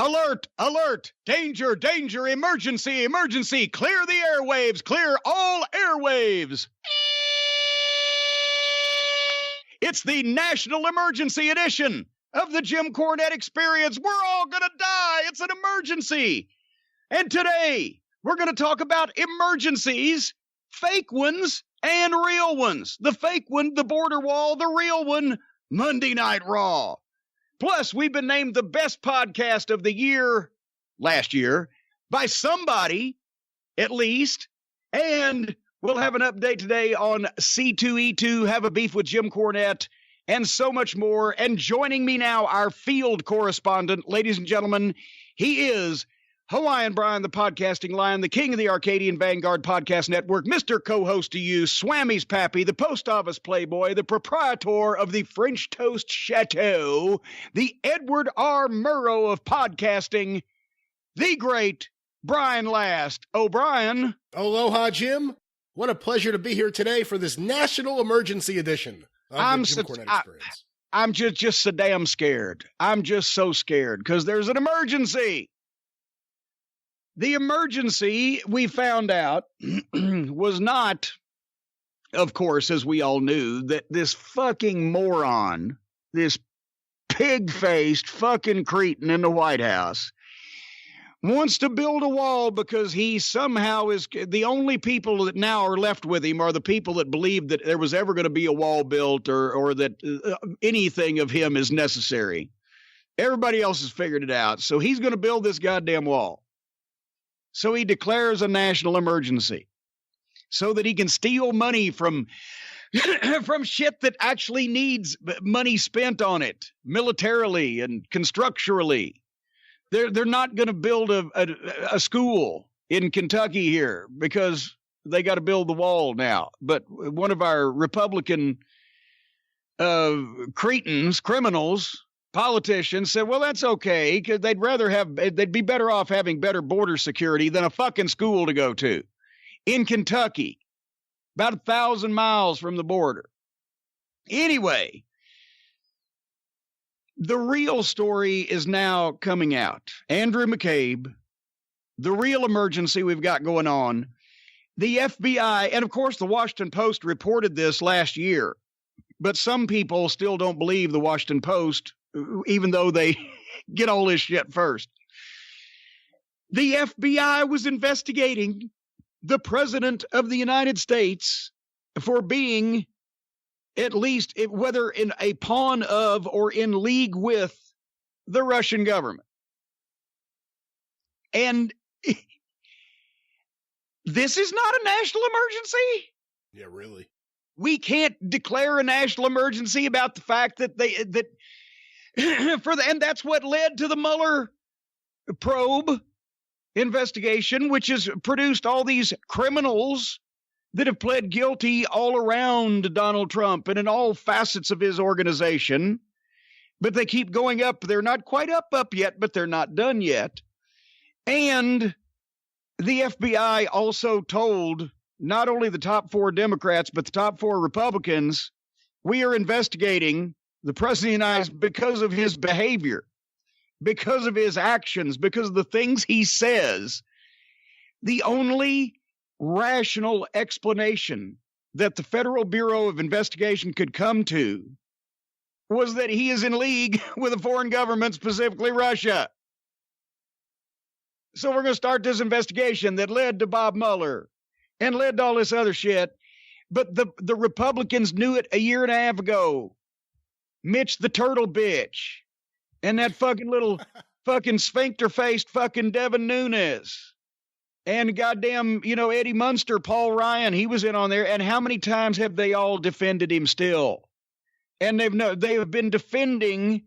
Alert, alert, danger, danger, emergency, emergency, clear the airwaves, clear all airwaves. It's the National Emergency Edition of the Jim Cornette Experience. We're all going to die. It's an emergency. And today, we're going to talk about emergencies, fake ones and real ones. The fake one, the border wall, the real one, Monday Night Raw. Plus, we've been named the best podcast of the year, last year, by somebody, at least. And we'll have an update today on C2E2, Have a Beef with Jim Cornette, and so much more. And joining me now, our field correspondent, ladies and gentlemen, he is Hawaiian Brian, the podcasting lion, the king of the Arcadian Vanguard Podcast Network, Mr. Co-host to you, Swammy's Pappy, the post office playboy, the proprietor of the French Toast Chateau, the Edward R. Murrow of podcasting, the great Brian Last. O'Brien. Aloha, Jim. What a pleasure to be here today for this National Emergency Edition of the Jim Cornette Experience. I'm just so damn scared. I'm just so scared because there's an emergency. The emergency, we found out, was not, of course, as we all knew, that this fucking moron, this pig-faced fucking cretin in the White House, wants to build a wall because he somehow is the only people that now are left with him are the people that believe that there was ever going to be a wall built or that anything of him is necessary. Everybody else has figured it out. So he's going to build this goddamn wall. So he declares a national emergency so that he can steal money from shit that actually needs money spent on it militarily and constructurally. They're not going to build a school in Kentucky here because they got to build the wall now. But one of our Republican cretins, criminals, politicians said, well, that's okay, because they'd be better off having better border security than a fucking school to go to in Kentucky, about 1,000 miles from the border. Anyway, the real story is now coming out. Andrew McCabe, the real emergency we've got going on, the FBI, and of course the Washington Post reported this last year, but some people still don't believe the Washington Post, even though they get all this shit first. The FBI was investigating the president of the United States for being, at least whether in a pawn of or in league with the Russian government. And this is not a national emergency. Yeah, really. We can't declare a national emergency about the fact that and that's what led to the Mueller probe investigation, which has produced all these criminals that have pled guilty all around Donald Trump and in all facets of his organization. But they keep going up. They're not quite up yet, but they're not done yet. And the FBI also told not only the top 4 Democrats, but the top 4 Republicans, we are investigating the president of the United States because of his behavior, because of his actions, because of the things he says. The only rational explanation that the Federal Bureau of Investigation could come to was that he is in league with a foreign government, specifically Russia. So we're going to start this investigation that led to Bob Mueller and led to all this other shit. But the Republicans knew it a year and a half ago. Mitch the turtle bitch and that fucking little fucking sphincter-faced fucking Devin Nunes and goddamn, Eddie Munster, Paul Ryan, he was in on there. And how many times have they all defended him still? And they have been defending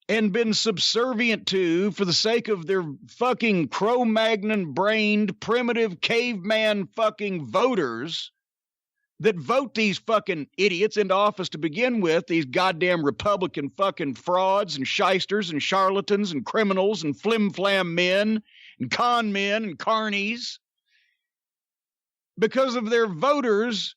and been subservient to for the sake of their fucking Cro-Magnon brained primitive caveman fucking voters that vote these fucking idiots into office to begin with, these goddamn Republican fucking frauds and shysters and charlatans and criminals and flim-flam men and con men and carnies. Because of their voters,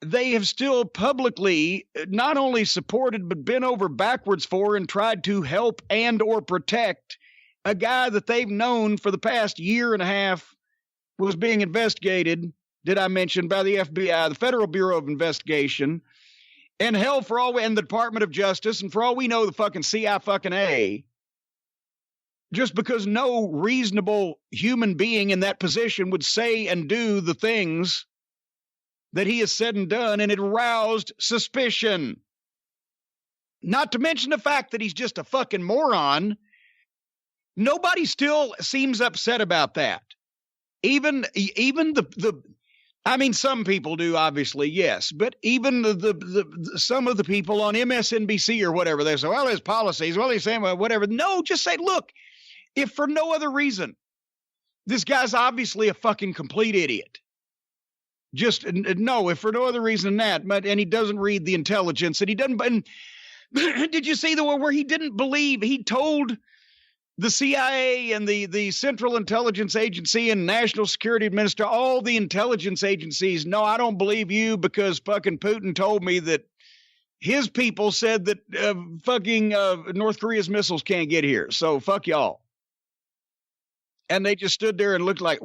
they have still publicly not only supported but been over backwards for and tried to help and or protect a guy that they've known for the past year and a half was being investigated, did I mention, by the FBI, the Federal Bureau of Investigation, and hell, for all and the Department of Justice, and for all we know, the fucking CIA, just because no reasonable human being in that position would say and do the things that he has said and done, and it aroused suspicion. Not to mention the fact that he's just a fucking moron. Nobody still seems upset about that. Even the I mean, some people do, obviously, yes, but even the some of the people on MSNBC or whatever, they say, well, his policies, well, he's saying, well, whatever. No, just say, look, if for no other reason, this guy's obviously a fucking complete idiot. Just no, if for no other reason than that, and he doesn't read the intelligence, and he doesn't. And did you see the one where he didn't believe? He told the CIA and the Central Intelligence Agency and National Security Administrator, all the intelligence agencies, no, I don't believe you because fucking Putin told me that his people said that fucking North Korea's missiles can't get here. So fuck y'all. And they just stood there and looked like.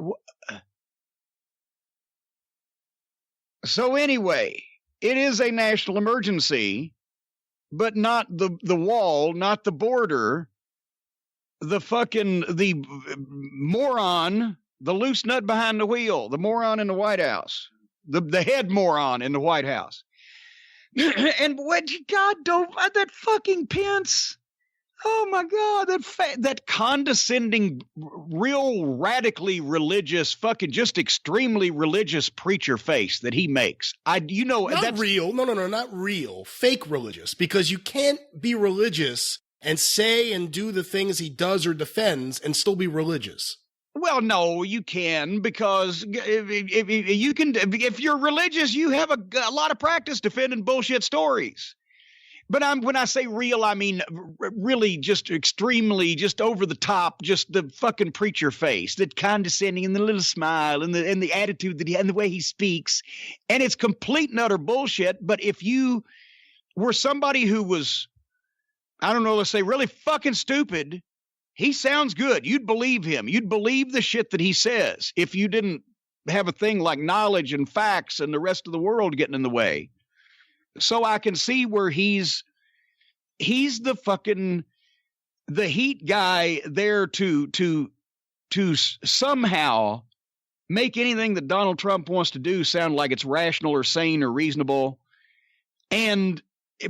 So anyway, it is a national emergency, but not the wall, not the border. The moron, the loose nut behind the wheel, the moron in the White House, the head moron in the White House. And what, God, don't, that fucking Pence. Oh my God, that condescending, real radically religious, fucking just extremely religious preacher face that he makes. Not real. No, not real. Fake religious, because you can't be religious and say and do the things he does or defends and still be religious. Well, no, you can, because if you're religious, you have a lot of practice defending bullshit stories. But when I say real, I mean really just extremely, just over the top, just the fucking preacher face, that condescending and the little smile and the attitude that and the way he speaks, and it's complete and utter bullshit. But if you were somebody who was, I don't know, let's say really fucking stupid, he sounds good. You'd believe him. You'd believe the shit that he says if you didn't have a thing like knowledge and facts and the rest of the world getting in the way. So I can see where he's the heat guy there to somehow make anything that Donald Trump wants to do sound like it's rational or sane or reasonable. And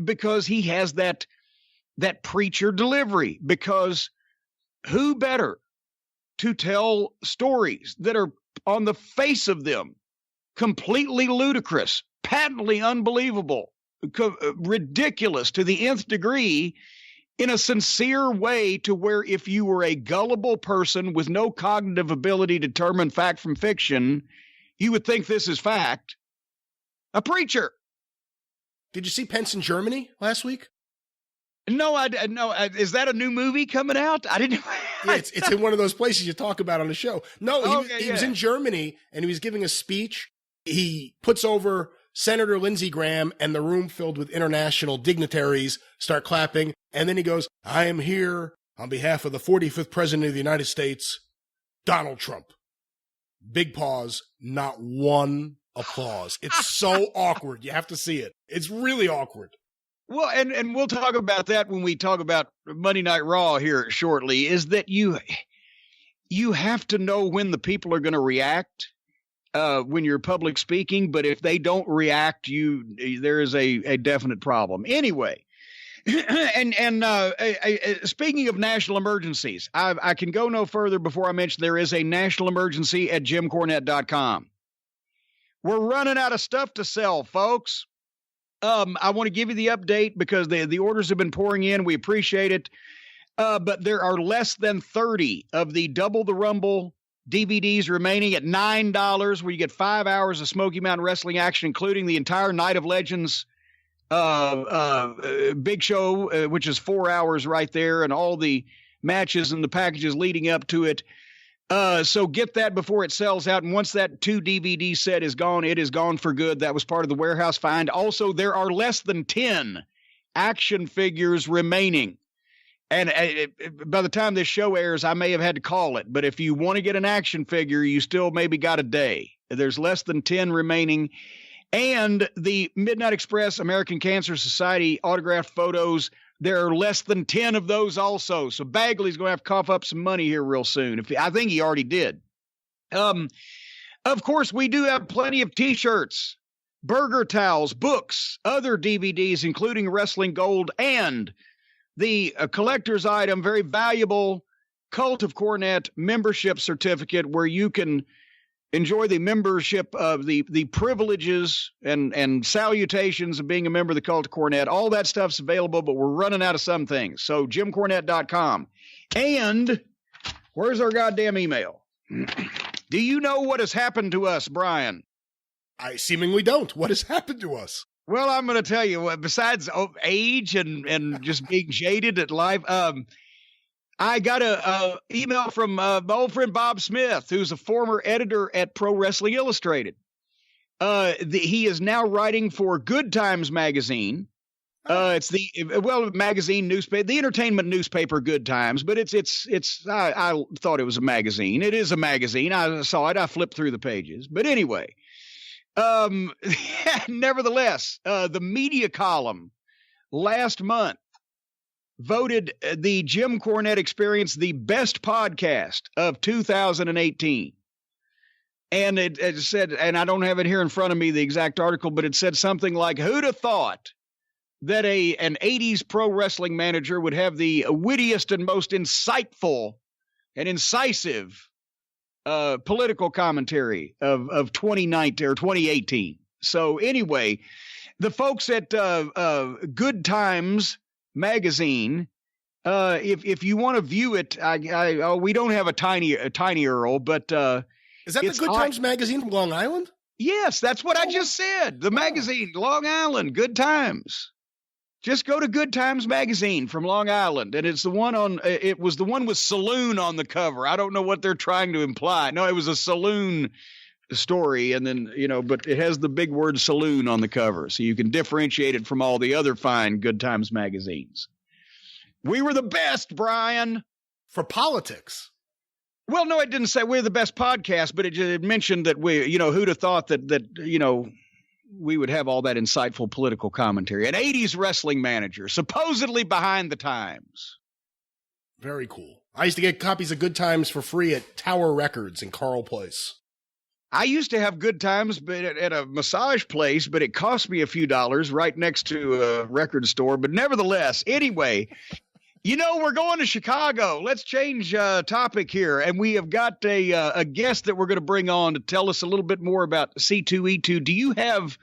because he has that preacher delivery, because who better to tell stories that are on the face of them completely ludicrous, patently unbelievable, ridiculous to the nth degree, in a sincere way, to where if you were a gullible person with no cognitive ability to determine fact from fiction, you would think this is fact. A preacher. Did you see Pence in Germany last week? No, no. Is that a new movie coming out? I didn't. Yeah, it's in one of those places you talk about on the show. No, he was in Germany and he was giving a speech. He puts over Senator Lindsey Graham, and the room filled with international dignitaries start clapping. And then he goes, I am here on behalf of the 45th President of the United States, Donald Trump. Big pause, not one applause. It's so awkward. You have to see it. It's really awkward. Well, and we'll talk about that when we talk about Monday Night Raw here shortly, is that you have to know when the people are going to react when you're public speaking. But if they don't react, there is a definite problem. Anyway, and speaking of national emergencies, I can go no further before I mention there is a national emergency at JimCornette.com. We're running out of stuff to sell, folks. I want to give you the update because the orders have been pouring in. We appreciate it. But there are less than 30 of the Double the Rumble DVDs remaining at $9, where you get 5 hours of Smoky Mountain Wrestling action, including the entire Night of Legends big show, which is 4 hours right there, and all the matches and the packages leading up to it. So get that before it sells out. And once that 2 DVD set is gone, it is gone for good. That was part of the warehouse find. Also, there are less than 10 action figures remaining. And by the time this show airs, I may have had to call it. But if you want to get an action figure, you still maybe got a day. There's less than 10 remaining. And the Midnight Express American Cancer Society autographed photos, there are less than 10 of those also. So Bagley's going to have to cough up some money here real soon. I think he already did. Of course, we do have plenty of T-shirts, burger towels, books, other DVDs, including Wrestling Gold, and the collector's item, very valuable Cult of Cornette membership certificate, where you can enjoy the membership of the privileges and salutations of being a member of the Cult of Cornette. All that stuff's available, but we're running out of some things. So JimCornette.com. And where's our goddamn email? Do you know what has happened to us, Brian? I seemingly don't. What has happened to us? Well, I'm going to tell you, besides age and just being jaded at life, I got a email from my old friend Bob Smith, who's a former editor at Pro Wrestling Illustrated. He is now writing for Good Times magazine. It's magazine newspaper, the entertainment newspaper Good Times, but I thought it was a magazine. It is a magazine. I saw it. I flipped through the pages. But anyway, nevertheless, the media column last month voted the Jim Cornette Experience the best podcast of 2018. And it said, and I don't have it here in front of me, the exact article, but it said something like, who'd have thought that an 80s pro wrestling manager would have the wittiest and most insightful and incisive political commentary of 2019 or 2018. So anyway, the folks at Good Times magazine, if you want to view it, we don't have a tiny Earl, but is that the Good Times magazine from Long Island? Yes, that's what I just said. The magazine, Long Island, Good Times. Just go to Good Times magazine from Long Island, and it's the one it was the one with saloon on the cover. I don't know what they're trying to imply. No, it was a saloon story, and then, but it has the big word saloon on the cover, so you can differentiate it from all the other fine Good Times magazines. We were the best, Brian. For politics. Well, no, it didn't say we're the best podcast, but it mentioned that who'd have thought that we would have all that insightful political commentary. An 80s wrestling manager, supposedly behind the times. Very cool. I used to get copies of Good Times for free at Tower Records in Carl Place. I used to have Good Times but at a massage place, but it cost me a few dollars right next to a record store. But nevertheless, anyway, we're going to Chicago. Let's change topic here. And we have got a guest that we're going to bring on to tell us a little bit more about C2E2. Do you have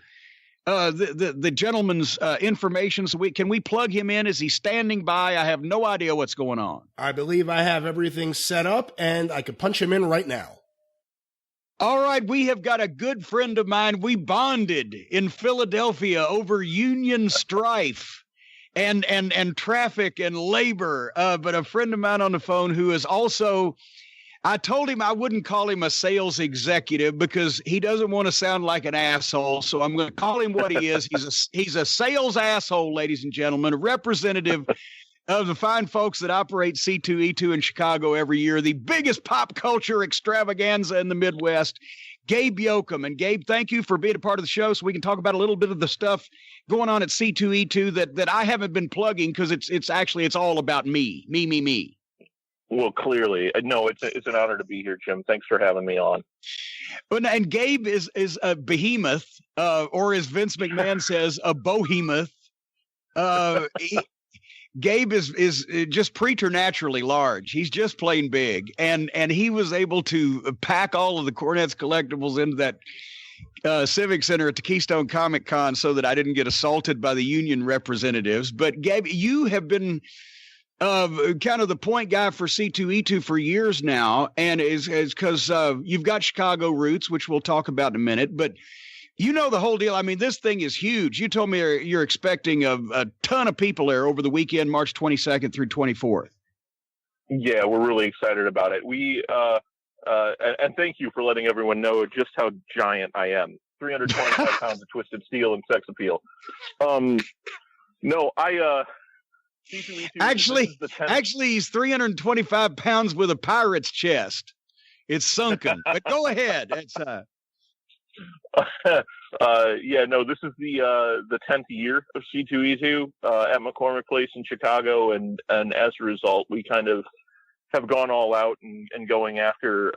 the gentleman's information? So can we plug him in? Is he standing by? I have no idea what's going on. I believe I have everything set up, and I could punch him in right now. All right, we have got a good friend of mine. We bonded in Philadelphia over union strife and traffic and labor. But a friend of mine on the phone who is also, I told him I wouldn't call him a sales executive because he doesn't want to sound like an asshole. So I'm going to call him what he is. He's a sales asshole, ladies and gentlemen, a representative of the fine folks that operate C2E2 in Chicago every year, the biggest pop culture extravaganza in the Midwest, Gabe Yoakum. And Gabe, thank you for being a part of the show so we can talk about a little bit of the stuff going on at C2E2 that I haven't been plugging because it's all about me. Well, clearly. No, it's an honor to be here, Jim. Thanks for having me on. And Gabe is a behemoth, or as Vince McMahon says, a behemoth. Gabe is just preternaturally large. He's just plain big. And he was able to pack all of the Cornette's collectibles into that Civic Center at the Keystone Comic Con so that I didn't get assaulted by the union representatives. But Gabe, you have been kind of the point guy for C2E2 for years now. And is because you've got Chicago roots, which we'll talk about in a minute. But the whole deal. I mean, this thing is huge. You told me you're expecting a ton of people there over the weekend, March 22nd through 24th. Yeah, we're really excited about it. We and thank you for letting everyone know just how giant I am. 325 pounds of twisted steel and sex appeal. No, C2E2. Actually, he's 325 pounds with a pirate's chest. It's sunken. But go ahead. It's this is the 10th year of C2E2 at McCormick Place in Chicago, and as a result, we kind of have gone all out and going after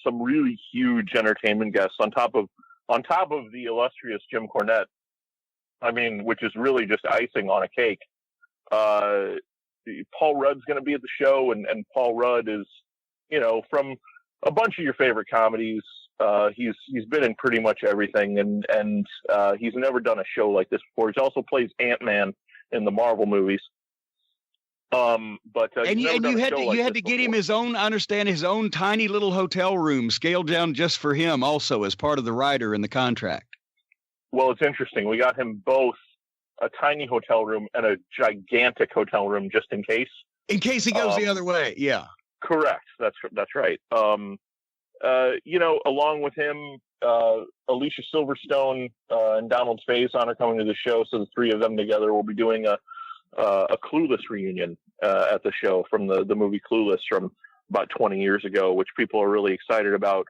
some really huge entertainment guests on top of the illustrious Jim Cornette. I mean, which is really just icing on a cake. Paul Rudd's going to be at the show, and Paul Rudd is, from a bunch of your favorite comedies. He's been in pretty much everything, and he's never done a show like this before. He also plays Ant-Man in the Marvel movies. You had to get him his own tiny little hotel room scaled down just for him, also as part of the rider in the contract. Well, it's interesting. We got him both a tiny hotel room and a gigantic hotel room just in case. In case he goes the other way, yeah. Correct. That's right. Along with him, Alicia Silverstone and Donald Faison are coming to the show, so the three of them together will be doing a Clueless reunion at the show from the movie Clueless from about 20 years ago, which people are really excited about.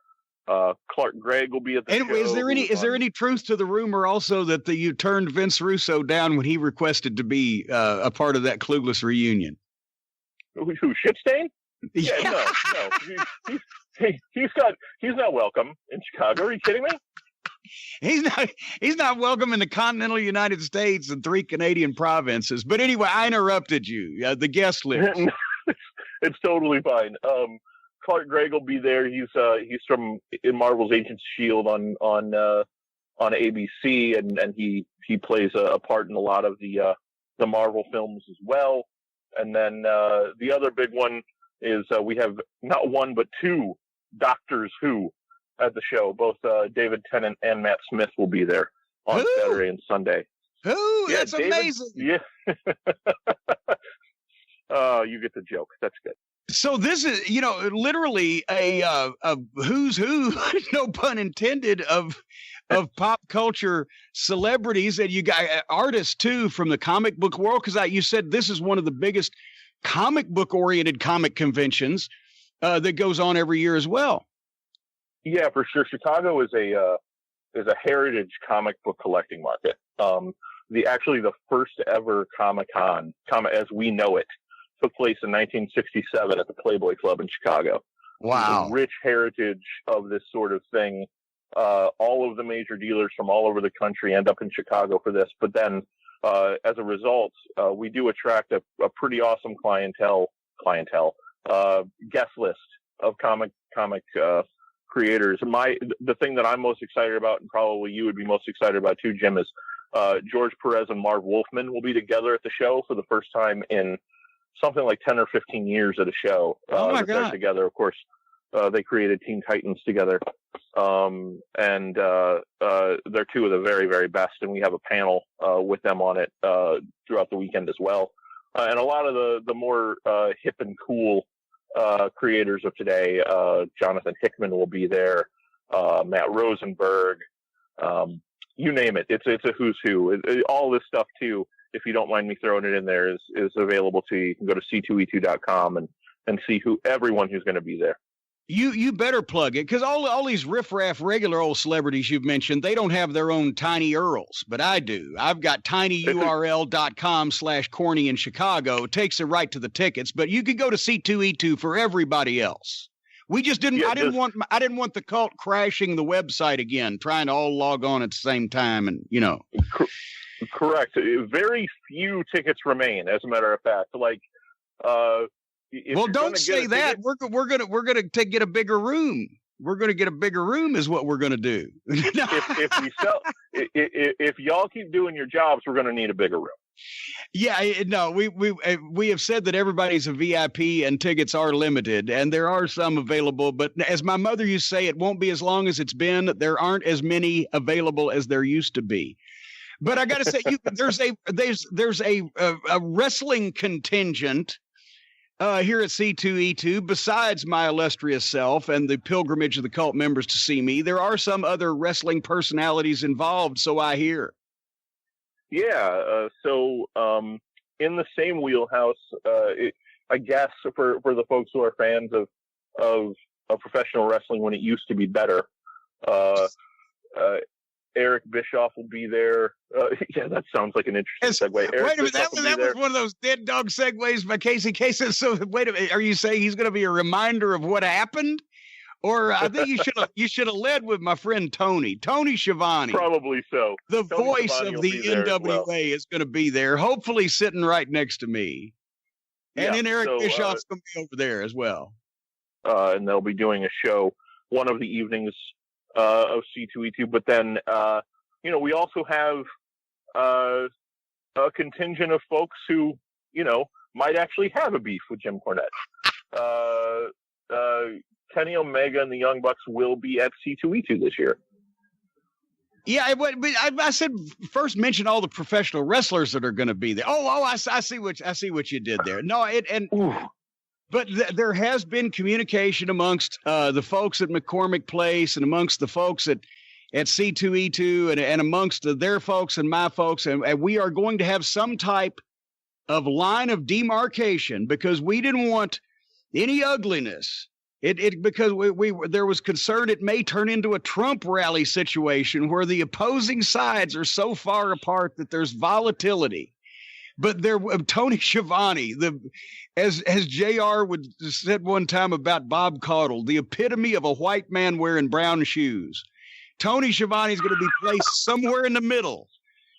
Clark Gregg will be at the show. Is there any truth to the rumor also that you turned Vince Russo down when he requested to be a part of that Clueless reunion? Who Shitstain? Yeah, no. He's not welcome in Chicago. Are you kidding me? He's not welcome in the continental United States and 3 Canadian provinces. But anyway, I interrupted you. The guest list. It's totally fine. Clark Gregg will be there. He's from in Marvel's Agents of S.H.I.E.L.D. on ABC, and he plays a part in a lot of the Marvel films as well. And then the other big one is we have not one but two Doctors Who at the show. Both David Tennant and Matt Smith will be there on Saturday and Sunday. Who? Yeah, that's David, amazing. Yeah. You get the joke. That's good. So this is, literally a who's who, no pun intended, of pop culture celebrities, and you got artists too from the comic book world. Because you said this is one of the biggest comic book oriented comic conventions that goes on every year as well. Yeah, for sure. Chicago is a heritage comic book collecting market. The first ever Comic-Con, as we know it, took place in 1967 at the Playboy Club in Chicago. Wow. The rich heritage of this sort of thing. All of the major dealers from all over the country end up in Chicago for this. But then, as a result, we do attract a pretty awesome clientele, guest list of comic creators. The thing that I'm most excited about, and probably you would be most excited about too, Jim, is George Perez and Marv Wolfman will be together at the show for the first time in something like 10 or 15 years at a show. Oh my God. They're together. Of course, they created Teen Titans together. And they're two of the very, very best. And we have a panel with them on it throughout the weekend as well. And a lot of the more hip and cool creators of today, Jonathan Hickman will be there, Matt Rosenberg, you name it. It's a who's who. All this stuff too, if you don't mind me throwing it in there, is available to you. You can go to c2e2.com and see everyone who's going to be there. You better plug it, because all these riffraff regular old celebrities you've mentioned, they don't have their own tiny URLs, but I do. I've got tinyurl.com/corny in Chicago. It takes it right to the tickets, but you could go to C2E2 for everybody else. We just didn't. I didn't want the cult crashing the website again, trying to all log on at the same time, and Correct. Very few tickets remain, as a matter of fact. Well, don't say that. We're gonna get a bigger room. We're gonna get a bigger room, is what we're gonna do. if y'all keep doing your jobs, we're gonna need a bigger room. Yeah, no, we have said that everybody's a VIP and tickets are limited, and there are some available. But as my mother used to say, it won't be as long as it's been. There aren't as many available as there used to be. But I got to say, there's a wrestling contingent here at C2E2, besides my illustrious self and the pilgrimage of the cult members to see me. There are some other wrestling personalities involved, so I hear. Yeah. So in the same wheelhouse, I guess for the folks who are fans of professional wrestling when it used to be better. Eric Bischoff will be there. Yeah, that sounds like an interesting segue. Wait a minute, that was one of those dead dog segues by Casey Kasem. So wait a minute, are you saying he's going to be a reminder of what happened? Or I think you should have led with my friend Tony Schiavone. Probably so. The Tony voice Schiavone of the NWA is going to be there, hopefully sitting right next to me. And then Eric Bischoff's going to be over there as well. And they'll be doing a show one of the evenings of C2E2. But then, we also have a contingent of folks who, might actually have a beef with Jim Cornette. Kenny Omega and the Young Bucks will be at C2E2 this year. Yeah, but I said first mention all the professional wrestlers that are going to be there. I see what you did there. No, but there has been communication amongst the folks at McCormick Place and amongst the folks at C2E2 and amongst their folks and my folks, and we are going to have some type of line of demarcation because we didn't want any ugliness. Because there was concern it may turn into a Trump rally situation where the opposing sides are so far apart that there's volatility. But Tony Schiavone, as JR said one time about Bob Caudle, the epitome of a white man wearing brown shoes. Tony Schiavone is going to be placed somewhere in the middle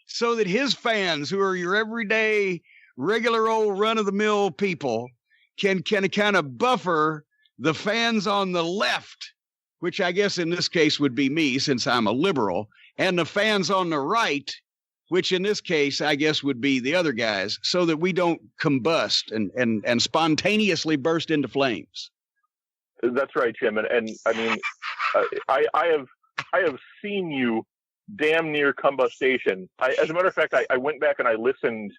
so that his fans, who are your everyday, regular old run-of-the-mill people, can kind of buffer the fans on the left, which I guess in this case would be me since I'm a liberal, and the fans on the right, which in this case I guess would be the other guys, so that we don't combust and spontaneously burst into flames. That's right, Jim. And I mean, I have seen you damn near combustation. As a matter of fact, I went back and I listened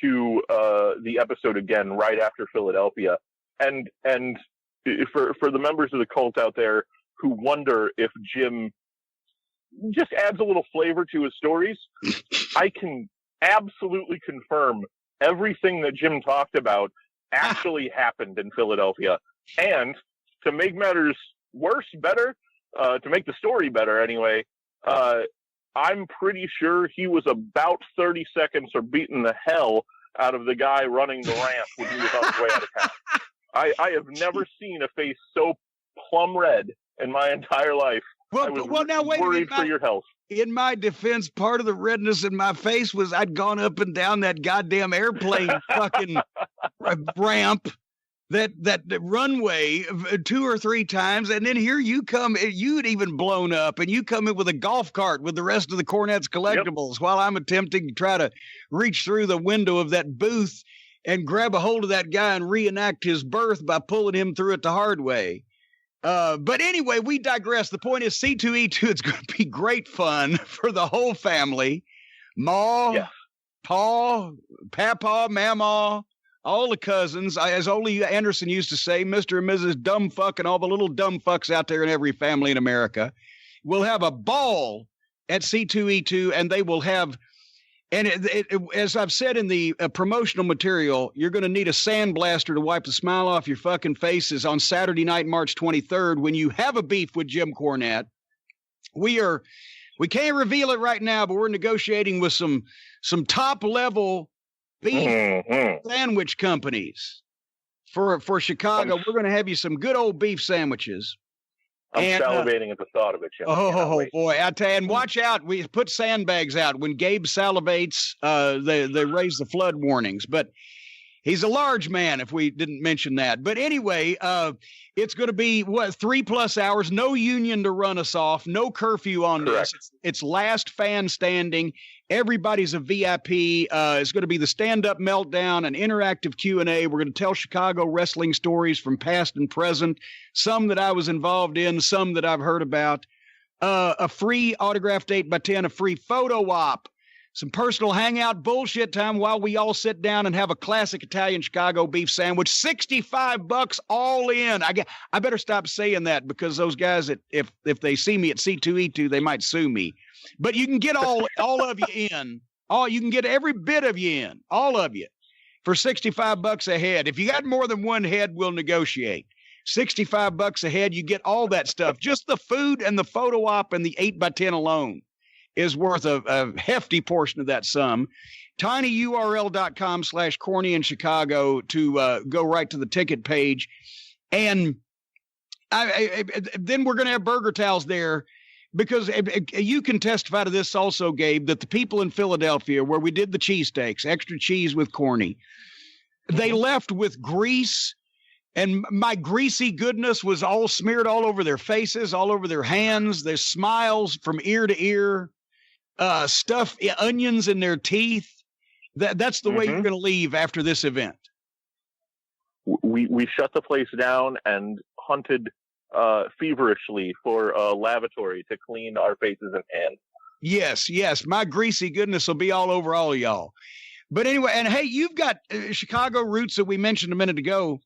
to the episode again right after Philadelphia, and for the members of the cult out there who wonder if Jim just adds a little flavor to his stories, I can absolutely confirm everything that Jim talked about actually happened in Philadelphia. And to make matters better, to make the story better anyway, I'm pretty sure he was about 30 seconds for beating the hell out of the guy running the ramp when he was on his way out of town. I have never seen a face so plum red in my entire life. Now wait worried for your health. In my defense, part of the redness in my face was I'd gone up and down that goddamn airplane fucking ramp, that runway 2 or 3 times, and then here you come. You'd even blown up, and you come in with a golf cart with the rest of the Cornette's collectibles while I'm attempting to try to reach through the window of that booth and grab a hold of that guy and reenact his birth by pulling him through it the hard way. But anyway, we digress. The point is C2E2, it's going to be great fun for the whole family. Ma, Pa, Papa, Mama, all the cousins. As Ole Anderson used to say, Mr. and Mrs. Dumbfuck and all the little dumb fucks out there in every family in America will have a ball at C2E2, and they will have... And as I've said in the promotional material, you're going to need a sandblaster to wipe the smile off your fucking faces on Saturday night, March 23rd, when you have a beef with Jim Cornette. We can't reveal it right now, but we're negotiating with some top level beef sandwich companies for Chicago. We're going to have you some good old beef sandwiches. I'm salivating at the thought of it, Jim. Oh boy! I tell you, and watch out. We put sandbags out when Gabe salivates. They raise the flood warnings, but he's a large man. If we didn't mention that, but anyway, it's going to be 3+ hours. No union to run us off. No curfew on this. It's last fan standing. Everybody's a VIP. It's going to be the stand-up meltdown, an interactive Q&A. We're going to tell Chicago wrestling stories from past and present, some that I was involved in, some that I've heard about. A free autographed 8x10, a free photo op, some personal hangout bullshit time while we all sit down and have a classic Italian Chicago beef sandwich. $65 all in. I better stop saying that because those guys, if they see me at C2E2, they might sue me. But you can get all of you in. You can get every bit of you in, all of you. for $65 a head. If you got more than one head, we'll negotiate. $65 a head, you get all that stuff. Just the food and the photo op and the 8x10 alone is worth a hefty portion of that sum. tinyurl.com/corny in Chicago to go right to the ticket page. And then we're going to have burger towels there, because you can testify to this also, Gabe, that the people in Philadelphia, where we did the cheesesteaks, extra cheese with corny, they left with grease, and my greasy goodness was all smeared all over their faces, all over their hands, their smiles from ear to ear, onions in their teeth. That's the way you're going to leave after this event. We shut the place down and hunted feverishly for a lavatory to clean our faces and hands. Yes. My greasy goodness will be all over all of y'all. But anyway, and hey, you've got Chicago roots that we mentioned a minute ago.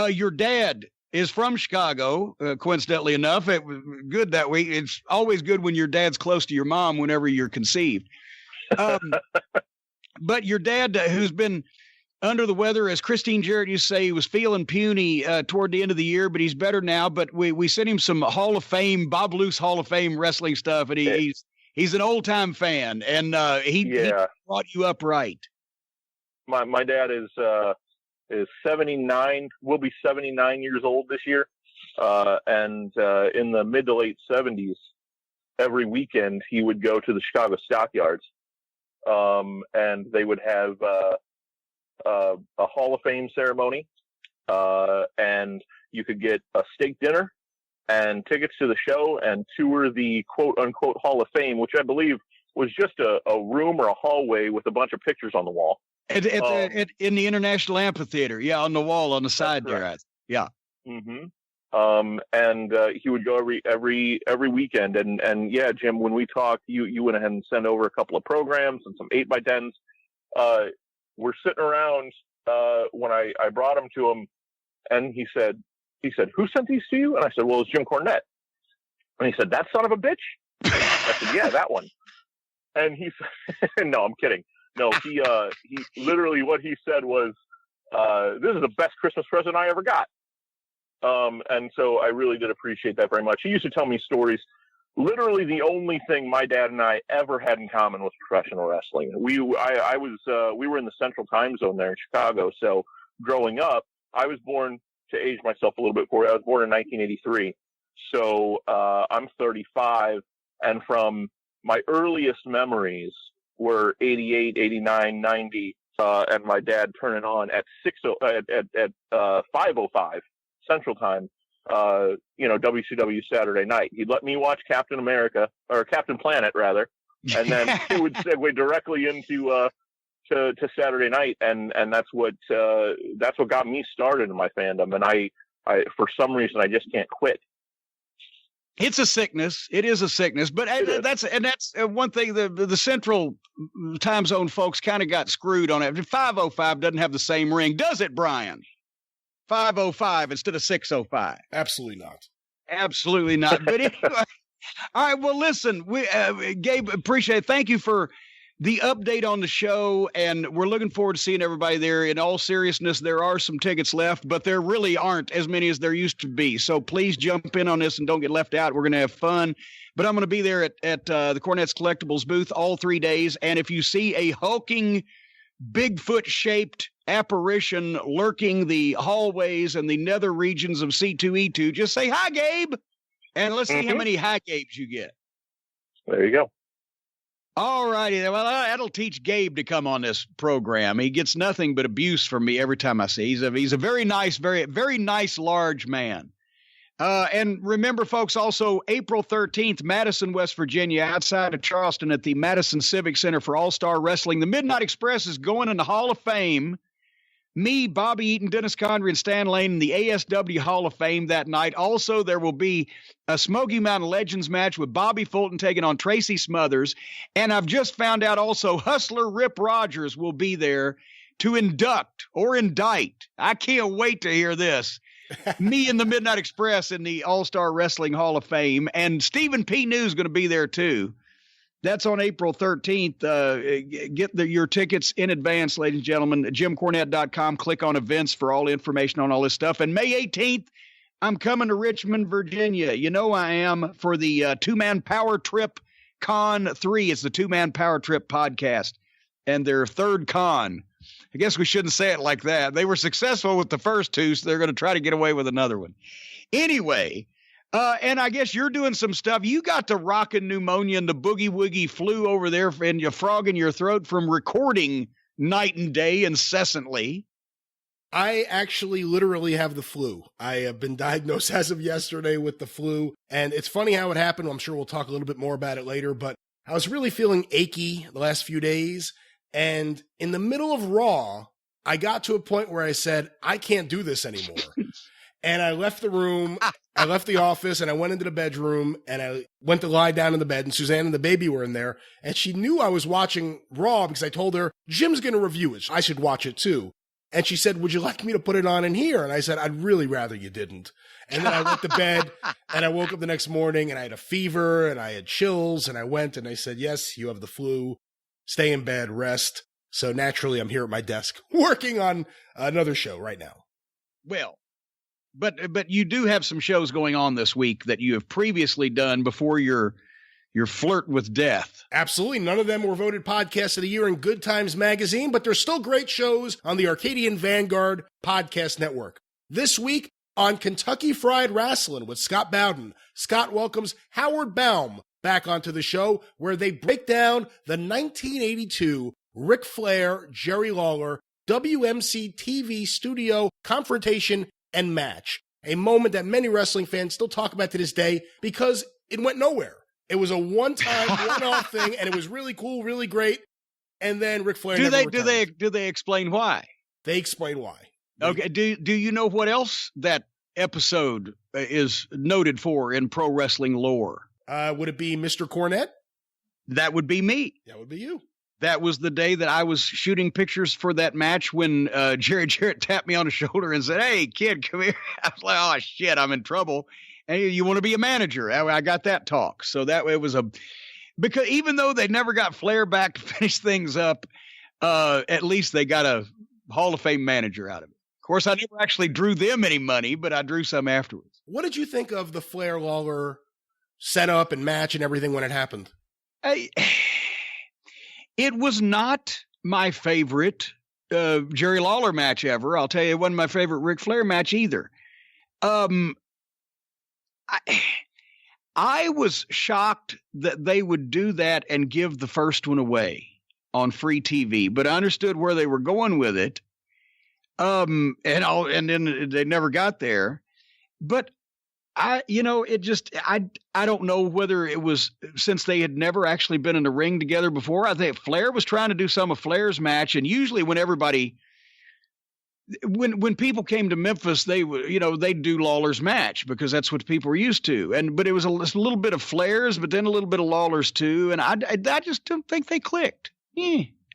Your dad is from Chicago, coincidentally enough. It was good that way. It's always good when your dad's close to your mom whenever you're conceived. But your dad, who's been under the weather, as Christine Jarrett used to say, he was feeling puny toward the end of the year, but he's better now. But we sent him some Hall of Fame, Bob Luce Hall of Fame wrestling stuff, and he's an old time fan, and he brought you up right. My dad is 79. Will be 79 years old this year, and in the mid to late 70s, every weekend he would go to the Chicago Stockyards, and they would have a Hall of Fame ceremony, and you could get a steak dinner and tickets to the show and tour the quote unquote Hall of Fame, which I believe was just a room or a hallway with a bunch of pictures on the wall. In the International Amphitheater. Yeah. On the wall on the side there. Yeah. Mm-hmm. And he would go every weekend. And yeah, Jim, when we talked, you went ahead and sent over a couple of programs and some 8x10s. We're sitting around when I brought them to him, and he said, "Who sent these to you?" And I said, "Well, it's Jim Cornette." And he said, "That son of a bitch?" I said, "Yeah, that one." And he said, "No, I'm kidding. No, he literally what he said was, this is the best Christmas present I ever got." And so I really did appreciate that very much. He used to tell me stories. Literally the only thing my dad and I ever had in common was professional wrestling. We were in the central time zone there in Chicago. So growing up, I was born, to age myself a little bit for you, I was born in 1983. So, I'm 35, and from my earliest memories were 88, 89, 90, and my dad turning on at 5:05 Central Time, WCW Saturday night. He'd let me watch Captain America, or Captain Planet rather, and then he would segue directly into to Saturday night, and that's what got me started in my fandom. And I for some reason I just can't quit. It's a sickness. It is a sickness, but that's one thing. The central time zone folks kind of got screwed on it. 5:05 doesn't have the same ring, does it, Brian? 5:05 instead of 6:05. Absolutely not. Absolutely not. But anyway, all right. Well, listen, Gabe, appreciate it. Thank you for the update on the show, and we're looking forward to seeing everybody there. In all seriousness, there are some tickets left, but there really aren't as many as there used to be. So please jump in on this and don't get left out. We're going to have fun. But I'm going to be there at the Cornette's Collectibles booth all 3 days. And if you see a hulking, Bigfoot-shaped apparition lurking the hallways and the nether regions of C2E2, just say, "Hi, Gabe," and let's see how many hi Gabes you get. There you go. All righty. Well, that'll teach Gabe to come on this program. He gets nothing but abuse from me every time I see. He's a very nice, very, very nice, large man. And remember, folks, also April 13th, Madison, West Virginia, outside of Charleston at the Madison Civic Center for All-Star Wrestling. The Midnight Express is going in the Hall of Fame. Me, Bobby Eaton, Dennis Condrey, and Stan Lane in the ASW Hall of Fame that night. Also, there will be a Smoky Mountain Legends match with Bobby Fulton taking on Tracy Smothers. And I've just found out also Hustler Rip Rogers will be there to induct or indict. I can't wait to hear this. Me and the Midnight Express in the All-Star Wrestling Hall of Fame. And Stephen P. News is going to be there too. That's on April 13th. Get your tickets in advance, ladies and gentlemen. JimCornette.com. Click on events for all information on all this stuff. And May 18th, I'm coming to Richmond, Virginia. You know I am, for the two-man power trip Con 3. It's the two-man power trip podcast and their third con. I guess we shouldn't say it like that. They were successful with the first two, so they're going to try to get away with another one. Anyway, and I guess you're doing some stuff. You got the rockin' pneumonia and the boogie woogie flu over there and your frog in your throat from recording night and day incessantly. I actually literally have the flu. I have been diagnosed as of yesterday with the flu. And it's funny how it happened. I'm sure we'll talk a little bit more about it later, but I was really feeling achy the last few days. And in the middle of Raw, I got to a point where I said, I can't do this anymore. And I left the room, I left the office, and I went into the bedroom, and I went to lie down in the bed, and Suzanne and the baby were in there, and she knew I was watching Raw because I told her, Jim's going to review it. I should watch it too. And she said, would you like me to put it on in here? And I said, I'd really rather you didn't. And then I went to bed, and I woke up the next morning, and I had a fever, and I had chills, and I went, and I said, yes, you have the flu. Stay in bed, rest. So naturally, I'm here at my desk working on another show right now. Well, but you do have some shows going on this week that you have previously done before your flirt with death. Absolutely. None of them were voted Podcast of the Year in Good Times Magazine, but there's still great shows on the Arcadian Vanguard Podcast Network. This week on Kentucky Fried Wrestling with Scott Bowden, Scott welcomes Howard Baum back onto the show, where they break down the 1982 Ric Flair, Jerry Lawler, WMC TV studio confrontation and match. A moment that many wrestling fans still talk about to this day because it went nowhere. It was a one-time, one-off thing, and it was really cool, really great. And then Ric Flair never returned. Do they explain why? They explain why. Okay. Do you know what else that episode is noted for in pro wrestling lore? Would it be Mr. Cornette? That would be me. That would be you. That was the day that I was shooting pictures for that match when Jerry Jarrett tapped me on the shoulder and said, "Hey, kid, come here." I was like, "Oh, shit, I'm in trouble. And you want to be a manager?" I got that talk. So that way it was because even though they never got Flair back to finish things up, at least they got a Hall of Fame manager out of it. Of course, I never actually drew them any money, but I drew some afterwards. What did you think of the Flair Lawler setup and match and everything when it happened? It was not my favorite Jerry Lawler match ever. I'll tell you, it wasn't my favorite Ric Flair match either. I was shocked that they would do that and give the first one away on free TV, but I understood where they were going with it. And then they never got there. But I don't know whether it was since they had never actually been in the ring together before. I think Flair was trying to do some of Flair's match, and usually when people came to Memphis, they would, they'd do Lawler's match because that's what people were used to. But it was a little bit of Flair's, but then a little bit of Lawler's too. And I just don't think they clicked.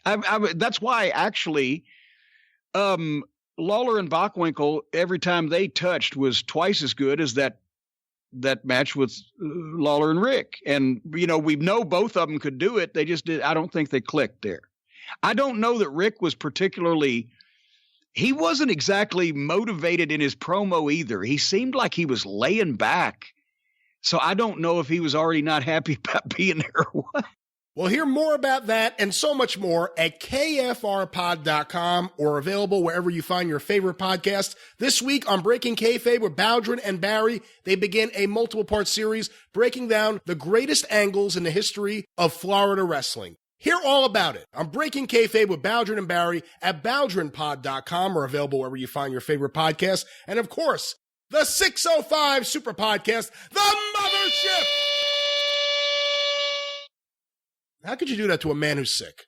That's why actually, Lawler and Bockwinkel, every time they touched, was twice as good as that match with Lawler and Rick. And, we know both of them could do it. They just did. I don't think they clicked there. I don't know that Rick was he wasn't exactly motivated in his promo either. He seemed like he was laying back. So I don't know if he was already not happy about being there or what. Well, hear more about that and so much more at kfrpod.com or available wherever you find your favorite podcast. This week on Breaking Kayfabe with Bowdrin and Barry, they begin a multiple-part series breaking down the greatest angles in the history of Florida wrestling. Hear all about it on Breaking Kayfabe with Bowdrin and Barry at bowdrinpod.com or available wherever you find your favorite podcast. And of course, the 605 Superpodcast, the mothership! How could you do that to a man who's sick?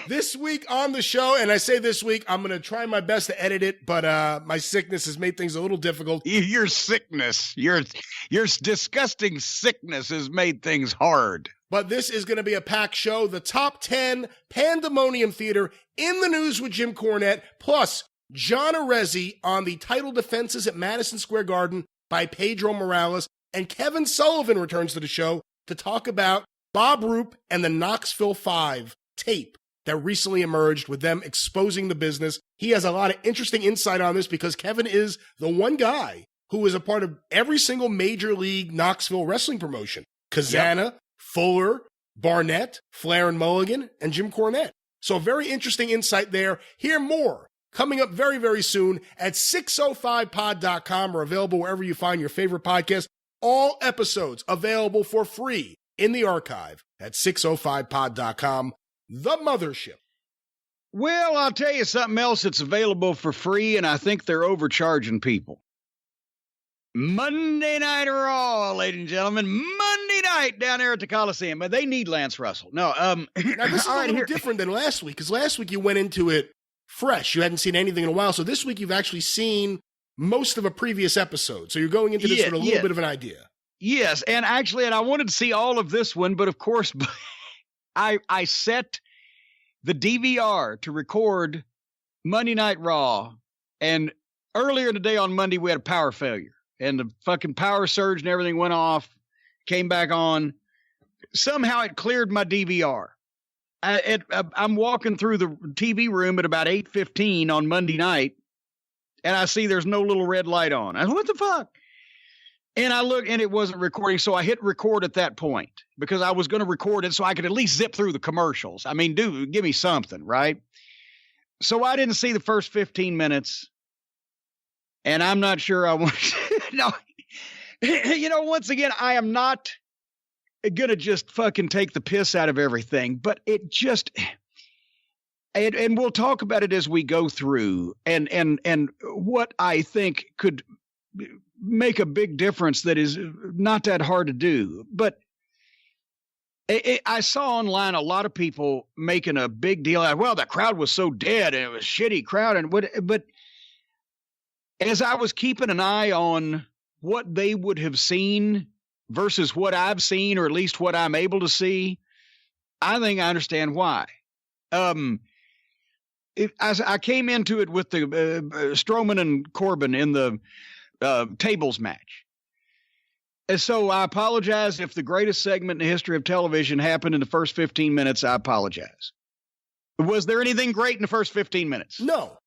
This week on the show, and I say this week, I'm going to try my best to edit it, but my sickness has made things a little difficult. Your sickness, your disgusting sickness has made things hard. But this is going to be a packed show. The top 10 Pandemonium Theater in the news with Jim Cornette, plus John Arezzi on the title defenses at Madison Square Garden by Pedro Morales, and Kevin Sullivan returns to the show to talk about Bob Roop and the Knoxville 5 tape that recently emerged with them exposing the business. He has a lot of interesting insight on this because Kevin is the one guy who is a part of every single major league Knoxville wrestling promotion. Kazana, Fuller, Barnett, Flair and Mulligan, and Jim Cornette. So very interesting insight there. Hear more coming up very, very soon at 605pod.com or available wherever you find your favorite podcast. All episodes available for free in the archive at 605pod.com. The mothership. Well, I'll tell you something else that's available for free, and I think they're overcharging people. Monday Night Raw, ladies and gentlemen. Monday night down there at the Coliseum. But they need Lance Russell. No, now this is a little different than last week, because last week you went into it fresh. You hadn't seen anything in a while. So this week you've actually seen most of a previous episode. So you're going into this with a little bit of an idea. Yes, and actually, I wanted to see all of this one, but of course, I set the DVR to record Monday Night Raw, and earlier today on Monday, we had a power failure, and the fucking power surge and everything went off, came back on. Somehow it cleared my DVR. I'm walking through the TV room at about 8:15 on Monday night, and I see there's no little red light on. I said, what the fuck? And I look, and it wasn't recording, so I hit record at that point because I was going to record it so I could at least zip through the commercials. I mean, dude, give me something, right? So I didn't see the first 15 minutes, and I'm not sure I want to. No, you know, once again, I am not going to just fucking take the piss out of everything, but it just, and we'll talk about it as we go through, and what I think could make a big difference that is not that hard to do. But I saw online a lot of people making a big deal out, well, the crowd was so dead and it was a shitty crowd. But as I was keeping an eye on what they would have seen versus what I've seen, or at least what I'm able to see, I think I understand why. I came into it with the Strowman and Corbin in the tables match. And so I apologize if the greatest segment in the history of television happened in the first 15 minutes. I apologize. Was there anything great in the first 15 minutes? No.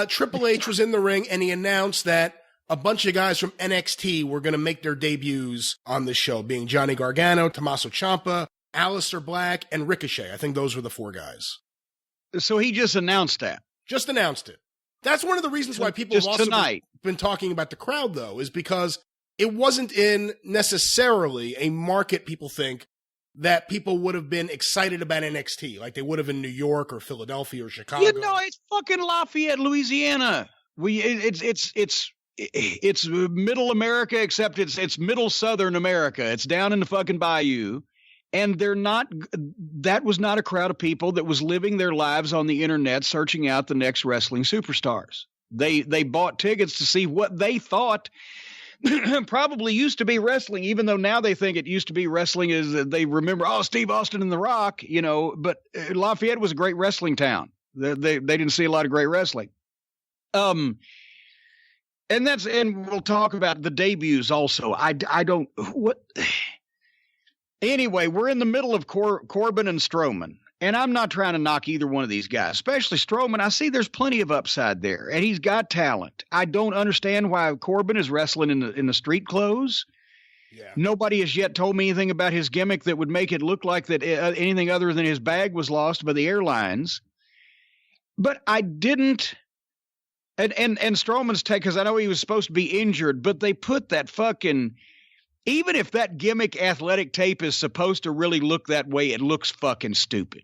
Triple H was in the ring, and he announced that a bunch of guys from NXT were going to make their debuts on this show, being Johnny Gargano, Tommaso Ciampa, Aleister Black, and Ricochet. I think those were the four guys. So he just announced that. Just announced it. That's one of the reasons why people have also been talking about the crowd, though, is because it wasn't in necessarily a market, people think, that people would have been excited about NXT, like they would have in New York or Philadelphia or Chicago. You know, it's fucking Lafayette, Louisiana. It's middle America, except it's middle Southern America. It's down in the fucking bayou. And that was not a crowd of people that was living their lives on the internet searching out the next wrestling superstars. They bought tickets to see what they thought probably used to be wrestling, even though now they think it used to be wrestling as they remember, Steve Austin and The Rock, you know, but Lafayette was a great wrestling town. They didn't see a lot of great wrestling. And we'll talk about the debuts also. Anyway, we're in the middle of Corbin and Strowman, and I'm not trying to knock either one of these guys, especially Strowman. I see there's plenty of upside there, and he's got talent. I don't understand why Corbin is wrestling in the street clothes. Yeah. Nobody has yet told me anything about his gimmick that would make it look like that anything other than his bag was lost by the airlines. But I didn't. And Strowman's take, because I know he was supposed to be injured, but they put that fucking. Even if that gimmick athletic tape is supposed to really look that way, it looks fucking stupid.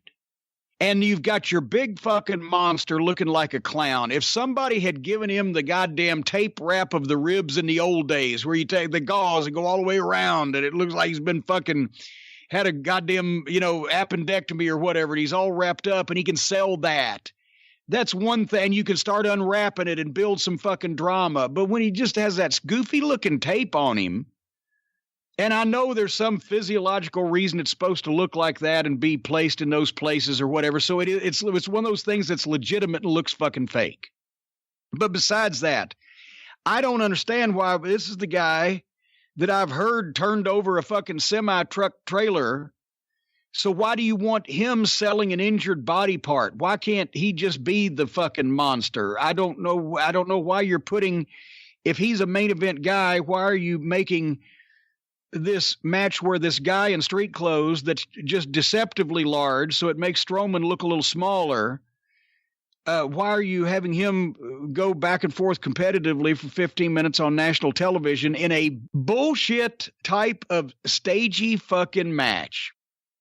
And you've got your big fucking monster looking like a clown. If somebody had given him the goddamn tape wrap of the ribs in the old days, where you take the gauze and go all the way around, and it looks like he's been fucking had a goddamn, appendectomy or whatever, and he's all wrapped up, and he can sell that. That's one thing. You can start unwrapping it and build some fucking drama. But when he just has that goofy looking tape on him, and I know there's some physiological reason it's supposed to look like that and be placed in those places or whatever. So it's one of those things that's legitimate and looks fucking fake. But besides that, I don't understand why this is the guy that I've heard turned over a fucking semi-truck trailer So why do you want him selling an injured body part? Why can't he just be the fucking monster? I don't know why you're putting, if he's a main event guy, why are you making this match where this guy in street clothes that's just deceptively large, so it makes Strowman look a little smaller? Why are you having him go back and forth competitively for 15 minutes on national television in a bullshit type of stagey fucking match?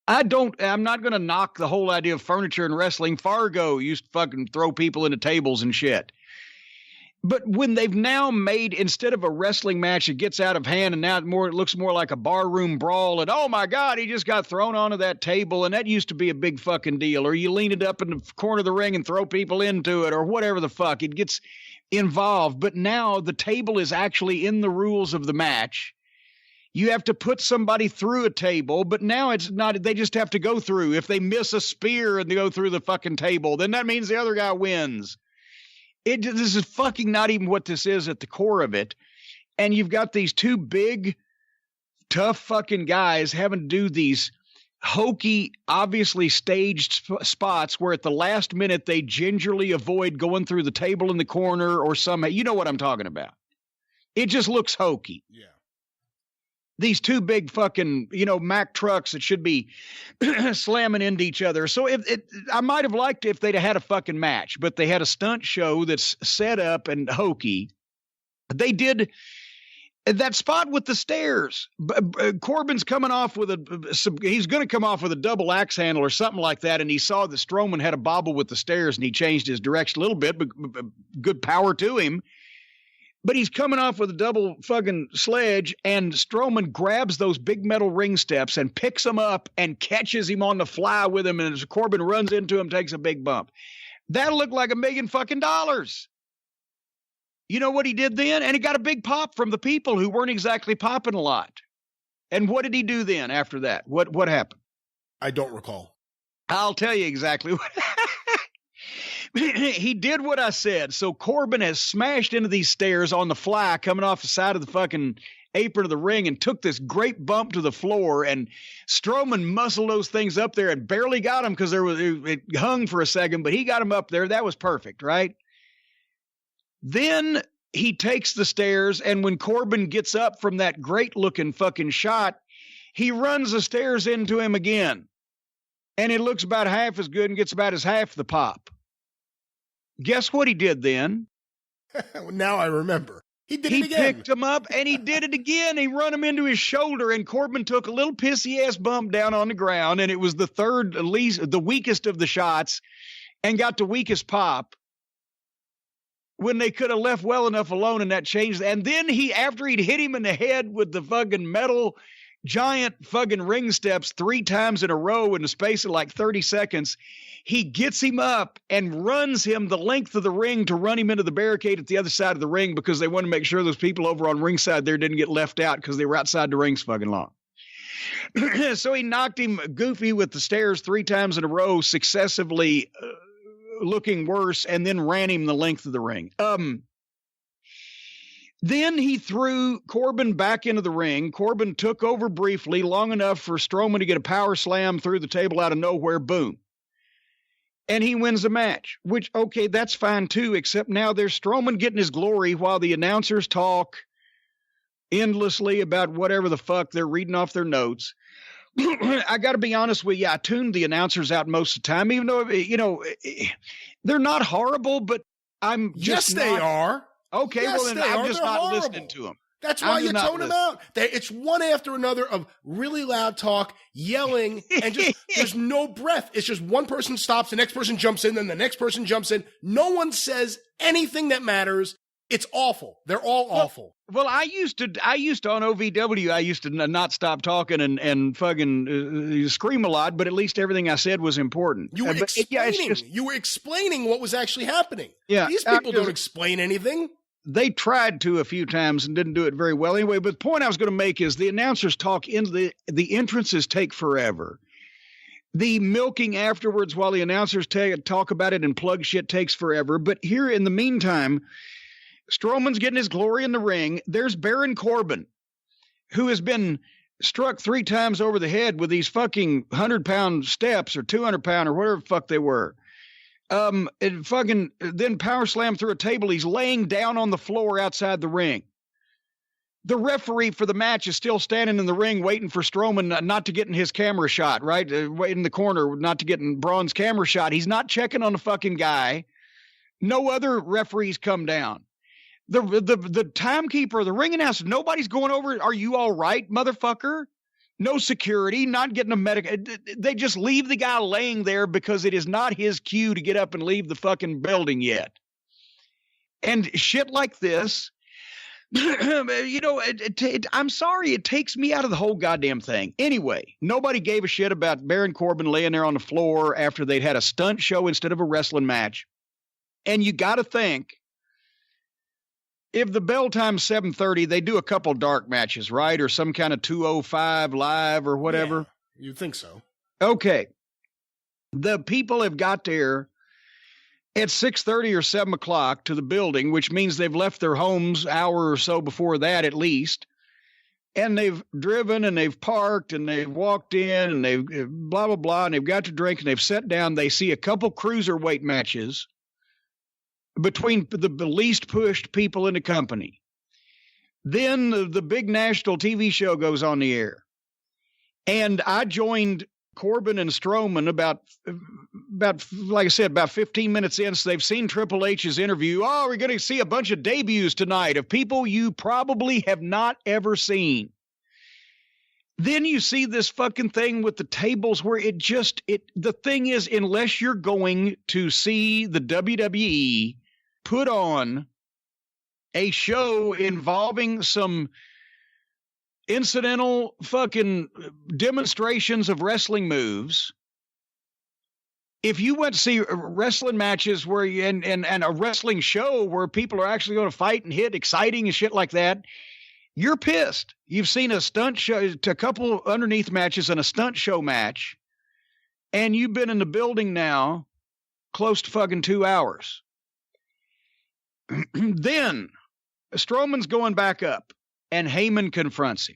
I'm not going to knock the whole idea of furniture and wrestling. Fargo used to fucking throw people into tables and shit. But when they've now made, instead of a wrestling match, it gets out of hand, and now it looks more like a barroom brawl, and oh my God, he just got thrown onto that table, and that used to be a big fucking deal. Or you lean it up in the corner of the ring and throw people into it, or whatever the fuck. It gets involved. But now the table is actually in the rules of the match. You have to put somebody through a table, but now it's not, they just have to go through. If they miss a spear and they go through the fucking table, then that means the other guy wins. This is fucking not even what this is at the core of it. And you've got these two big, tough fucking guys having to do these hokey, obviously staged spots where at the last minute they gingerly avoid going through the table in the corner or somehow. You know what I'm talking about. It just looks hokey. Yeah. These two big fucking, Mack trucks that should be slamming into each other. So I might have liked if they'd have had a fucking match, but they had a stunt show that's set up and hokey. They did that spot with the stairs. Corbin's coming off with he's going to come off with a double axe handle or something like that. And he saw that Strowman had a bobble with the stairs and he changed his direction a little bit, but good power to him. But he's coming off with a double fucking sledge, and Strowman grabs those big metal ring steps and picks them up and catches him on the fly with him. And as Corbin runs into him, takes a big bump. That looked like $1 million fucking dollars. You know what he did then? And he got a big pop from the people who weren't exactly popping a lot. And what did he do then after that? What happened? I don't recall. I'll tell you exactly what happened. He did what I said. So Corbin has smashed into these stairs on the fly coming off the side of the fucking apron of the ring and took this great bump to the floor, and Strowman muscled those things up there and barely got him because it hung for a second, but he got him up there. That was perfect, right? Then he takes the stairs, and when Corbin gets up from that great looking fucking shot, he runs the stairs into him again. And it looks about half as good and gets about as half the pop. Guess what he did then? Now I remember. He did it again. He picked him up and he did it again. He run him into his shoulder, and Corbin took a little pissy ass bump down on the ground, and it was the weakest of the shots, and got the weakest pop when they could have left well enough alone, and that changed. And then after he'd hit him in the head with the fucking metal giant fucking ring steps 3 times in a row in the space of like 30 seconds, he gets him up and runs him the length of the ring to run him into the barricade at the other side of the ring, because they want to make sure those people over on ringside there didn't get left out because they were outside the ring so fucking long. So he knocked him goofy with the stairs 3 times in a row, successively looking worse, and then ran him the length of the ring. Then he threw Corbin back into the ring. Corbin took over briefly, long enough for Strowman to get a power slam through the table out of nowhere. Boom. And he wins the match, which, okay, that's fine too, except now there's Strowman getting his glory while the announcers talk endlessly about whatever the fuck they're reading off their notes. I got to be honest with you, I tuned the announcers out most of the time, even though, they're not horrible, but I'm just Yes, they are. Okay, yes, well, then I'm just not listening to them. That's why you tone them out. It's one after another of really loud talk, yelling, and just there's no breath. It's just one person stops, the next person jumps in, then the next person jumps in. No one says anything that matters. It's awful. They're all awful. Well, I used to on OVW, I used to not stop talking and fucking scream a lot, but at least everything I said was important. You were explaining what was actually happening. Yeah, these people don't explain anything. They tried to a few times and didn't do it very well anyway. But the point I was going to make is the announcers talk into the entrances take forever. The milking afterwards while the announcers talk about it and plug shit takes forever. But here in the meantime, Strowman's getting his glory in the ring. There's Baron Corbin, who has been struck 3 times over the head with these fucking 100-pound steps or 200-pound or whatever the fuck they were. And fucking then power slammed through a table. He's laying down on the floor outside the ring. The referee for the match is still standing in the ring waiting for Strowman not to get in his camera shot, right? Waiting in the corner not to get in Braun's camera shot. He's not checking on the fucking guy. No other referees come down. The timekeeper, the ring announcer, nobody's going over. Are you all right, motherfucker? No security, not getting a medical. They just leave the guy laying there because it is not his cue to get up and leave the fucking building yet. And shit like this, you know, I'm sorry, it takes me out of the whole goddamn thing. Anyway, nobody gave a shit about Baron Corbin laying there on the floor after they'd had a stunt show instead of a wrestling match. And you got to think, if the bell time's 7:30, they do a couple dark matches, right? Or some kind of 205 live or whatever. Yeah, you'd think so. Okay. The people have got there at 6:30 or 7 o'clock to the building, which means they've left their homes an hour or so before that at least. And they've driven and they've parked and they've walked in and they've blah, blah, blah. And they've got to drink and they've sat down. They see a couple cruiserweight matches between the least pushed people in the company. Then the big national TV show goes on the air. And I joined Corbin and Strowman about, like I said, about 15 minutes in. So they've seen Triple H's interview. Oh, we're going to see a bunch of debuts tonight of people you probably have not ever seen. Then you see this fucking thing with the tables where the thing is, unless you're going to see the WWE put on a show involving some incidental fucking demonstrations of wrestling moves. If you went to see wrestling matches where and a wrestling show where people are actually going to fight and hit, exciting and shit like that, you're pissed. You've seen a stunt show, a couple underneath matches and a stunt show match, and you've been in the building now close to fucking 2 hours. Then Strowman's going back up and Heyman confronts him.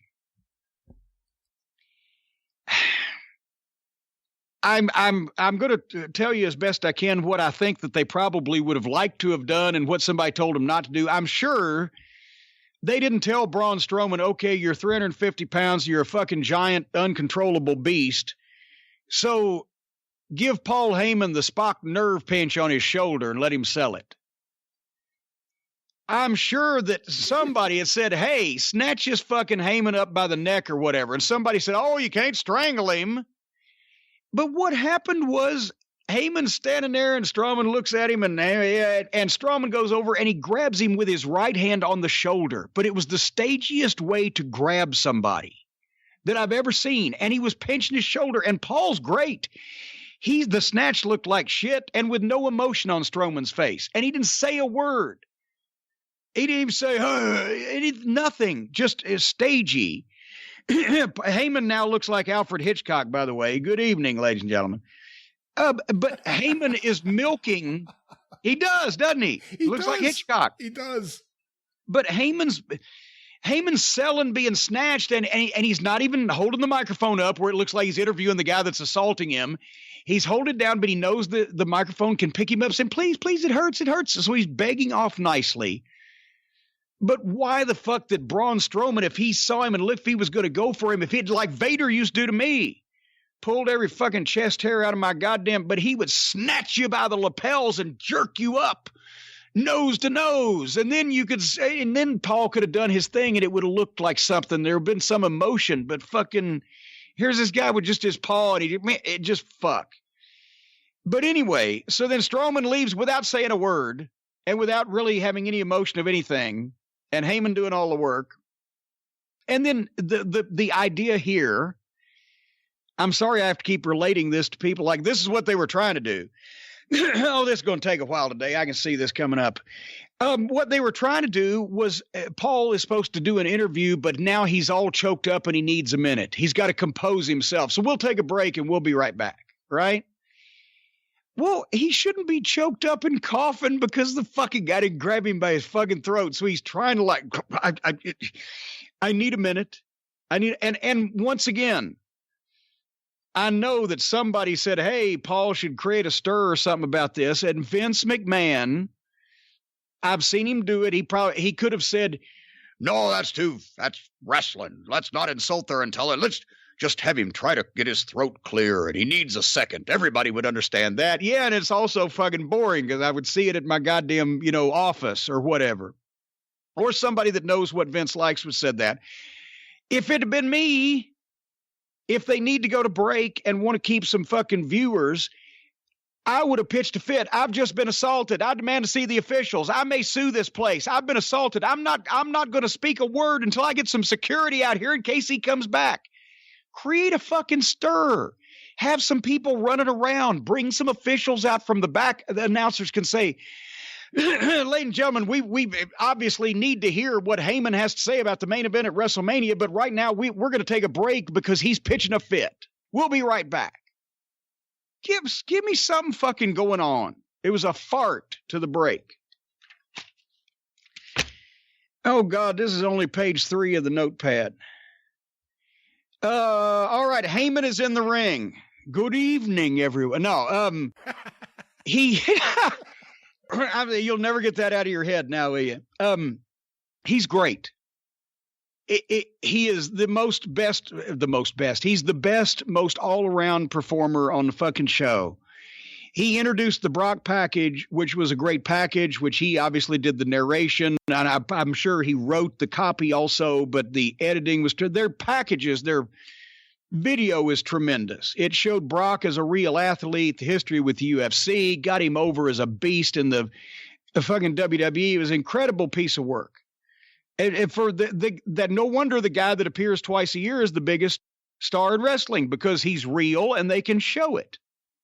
I'm going to tell you as best I can what I think that they probably would have liked to have done and what somebody told them not to do. I'm sure they didn't tell Braun Strowman, okay, you're 350 pounds, you're a fucking giant, uncontrollable beast. So give Paul Heyman the Spock nerve pinch on his shoulder and let him sell it. I'm sure that somebody had said, hey, snatch this fucking Heyman up by the neck or whatever. And somebody said, oh, you can't strangle him. But what happened was Heyman's standing there and Strowman looks at him and Strowman goes over and he grabs him with his right hand on the shoulder. But it was the stagiest way to grab somebody that I've ever seen. And he was pinching his shoulder, and Paul's great. The snatch looked like shit and with no emotion on Strowman's face. And he didn't say a word. He didn't even say, nothing, just stagey. Heyman now looks like Alfred Hitchcock, by the way. Good evening, ladies and gentlemen. But Heyman is milking. He does, doesn't he? Looks like Hitchcock. He does. But Heyman's selling being snatched, and he's not even holding the microphone up where it looks like he's interviewing the guy that's assaulting him. He's holding it down, but he knows the microphone can pick him up, saying, please, it hurts. So he's begging off nicely. But why the fuck did Braun Strowman, if he saw him and if he was going to go for him, if he'd like Vader used to do to me, pulled every fucking chest hair out of my goddamn, but he would snatch you by the lapels and jerk you up nose to nose. And then you could say, and then Paul could have done his thing and it would have looked like something. There would have been some emotion, but fucking, here's this guy with just his paw and it just fuck. But anyway, so then Strowman leaves without saying a word and without really having any emotion of anything. And Heyman doing all the work. And then the idea here, I'm sorry I have to keep relating this to people like this is what they were trying to do. Oh, this is going to take a while today. I can see this coming up. What they were trying to do was Paul is supposed to do an interview, but now he's all choked up and he needs a minute. He's got to compose himself. So we'll take a break and we'll be right back. Right? Well, he shouldn't be choked up and coughing because the fucking guy didn't grab him by his fucking throat. So he's trying to I need a minute. And once again, I know that somebody said, hey, Paul should create a stir or something about this. And Vince McMahon, I've seen him do it. He could have said, no, that's wrestling. Let's not insult their intelligence. Let's just have him try to get his throat clear, and he needs a second. Everybody would understand that. Yeah, and it's also fucking boring because I would see it at my goddamn, office or whatever. Or somebody that knows what Vince likes would said that. If it had been me, if they need to go to break and want to keep some fucking viewers, I would have pitched a fit. I've just been assaulted. I demand to see the officials. I may sue this place. I've been assaulted. I'm not going to speak a word until I get some security out here in case he comes back. Create a fucking stir. Have some people running around. Bring some officials out from the back. The announcers can say, ladies and gentlemen, we obviously need to hear what Heyman has to say about the main event at WrestleMania, but right now we're going to take a break because he's pitching a fit. We'll be right back. Give me something fucking going on. It was a fart to the break. Oh, God, this is only page 3 of the notepad. All right, Heyman is in the ring. Good evening, everyone. No, you'll never get that out of your head now, will you? He's great. He is the best. He's the best, most all-around performer on the fucking show. He introduced the Brock package, which was a great package, which he obviously did the narration, and I'm sure he wrote the copy also, but the editing was their packages, their video is tremendous. It showed Brock as a real athlete, the history with the UFC, got him over as a beast in the fucking WWE. It was an incredible piece of work. And for that, no wonder the guy that appears twice a year is the biggest star in wrestling, because he's real and they can show it.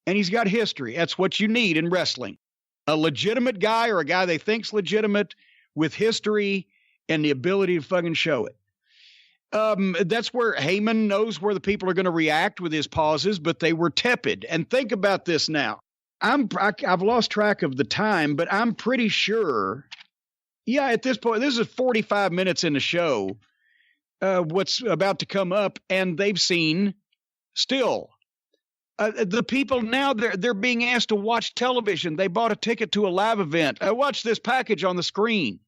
And he's got history. That's what you need in wrestling. A legitimate guy, or a guy they think's legitimate with history and the ability to fucking show it. That's where Heyman knows where the people are going to react with his pauses, but they were tepid. And think about this now. I've lost track of the time, but I'm pretty sure, at this point, this is 45 minutes in the show, what's about to come up, and they've seen still. The people now, they're being asked to watch television. They bought a ticket to a live event. Watch this package on the screen.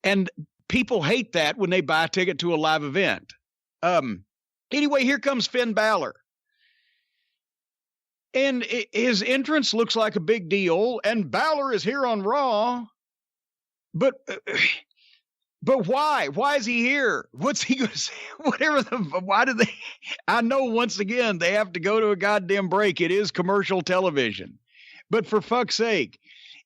And people hate that when they buy a ticket to a live event. Anyway, here comes Finn Balor. And his entrance looks like a big deal. And Balor is here on Raw. But why? Why is he here? What's he going to say? Why do they? I know once again, they have to go to a goddamn break. It is commercial television. But for fuck's sake,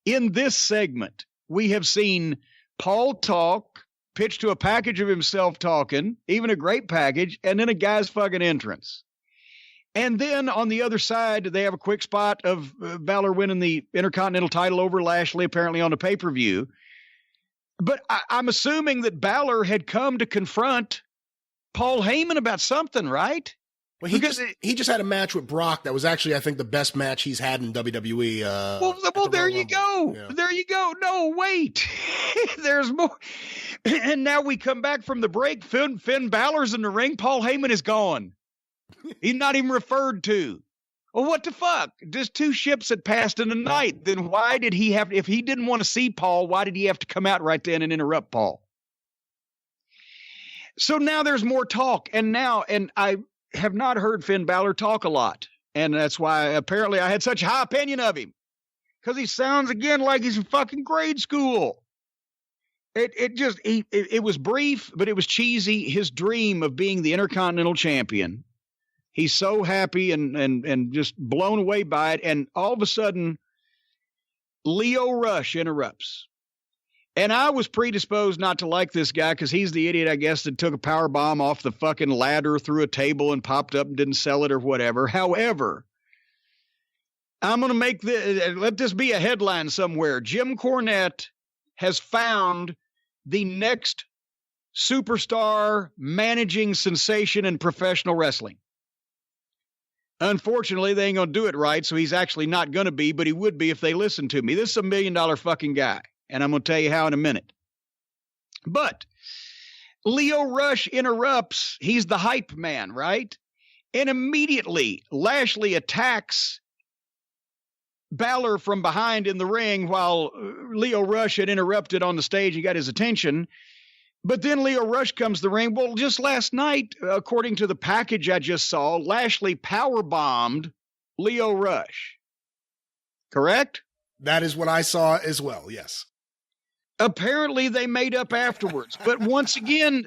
in this segment, we have seen Paul talk, pitch to a package of himself talking, even a great package, and then a guy's fucking entrance. And then on the other side, they have a quick spot of Balor winning the Intercontinental title over Lashley, apparently on a pay-per-view. But I'm assuming that Balor had come to confront Paul Heyman about something, right? Well, he just had a match with Brock that was actually, I think, the best match he's had in WWE. Well, there you go. Yeah. There you go. No, wait. There's more. And now we come back from the break. Finn Balor's in the ring. Paul Heyman is gone. He's not even referred to. Well, what the fuck? Just 2 ships had passed in the night. Then why did he have, if he didn't want to see Paul, why did he have to come out right then and interrupt Paul? So now there's more talk. And I have not heard Finn Balor talk a lot. And that's why apparently I had such a high opinion of him. Because he sounds again like he's in fucking grade school. It was brief, but it was cheesy. His dream of being the Intercontinental Champion. He's so happy and just blown away by it. And all of a sudden, Leo Rush interrupts. And I was predisposed not to like this guy because he's the idiot, I guess, that took a power bomb off the fucking ladder through a table and popped up and didn't sell it or whatever. However, I'm going to let this be a headline somewhere. Jim Cornette has found the next superstar managing sensation in professional wrestling. Unfortunately, they ain't going to do it right, so he's actually not going to be, but he would be if they listened to me. This is $1 million fucking guy, and I'm going to tell you how in a minute. But Lio Rush interrupts. He's the hype man, right? And immediately Lashley attacks Balor from behind in the ring while Lio Rush had interrupted on the stage. He got his attention. But then Lio Rush comes to the ring. Well, just last night, according to the package I just saw, Lashley powerbombed Lio Rush. Correct? That is what I saw as well, yes. Apparently they made up afterwards. But once again,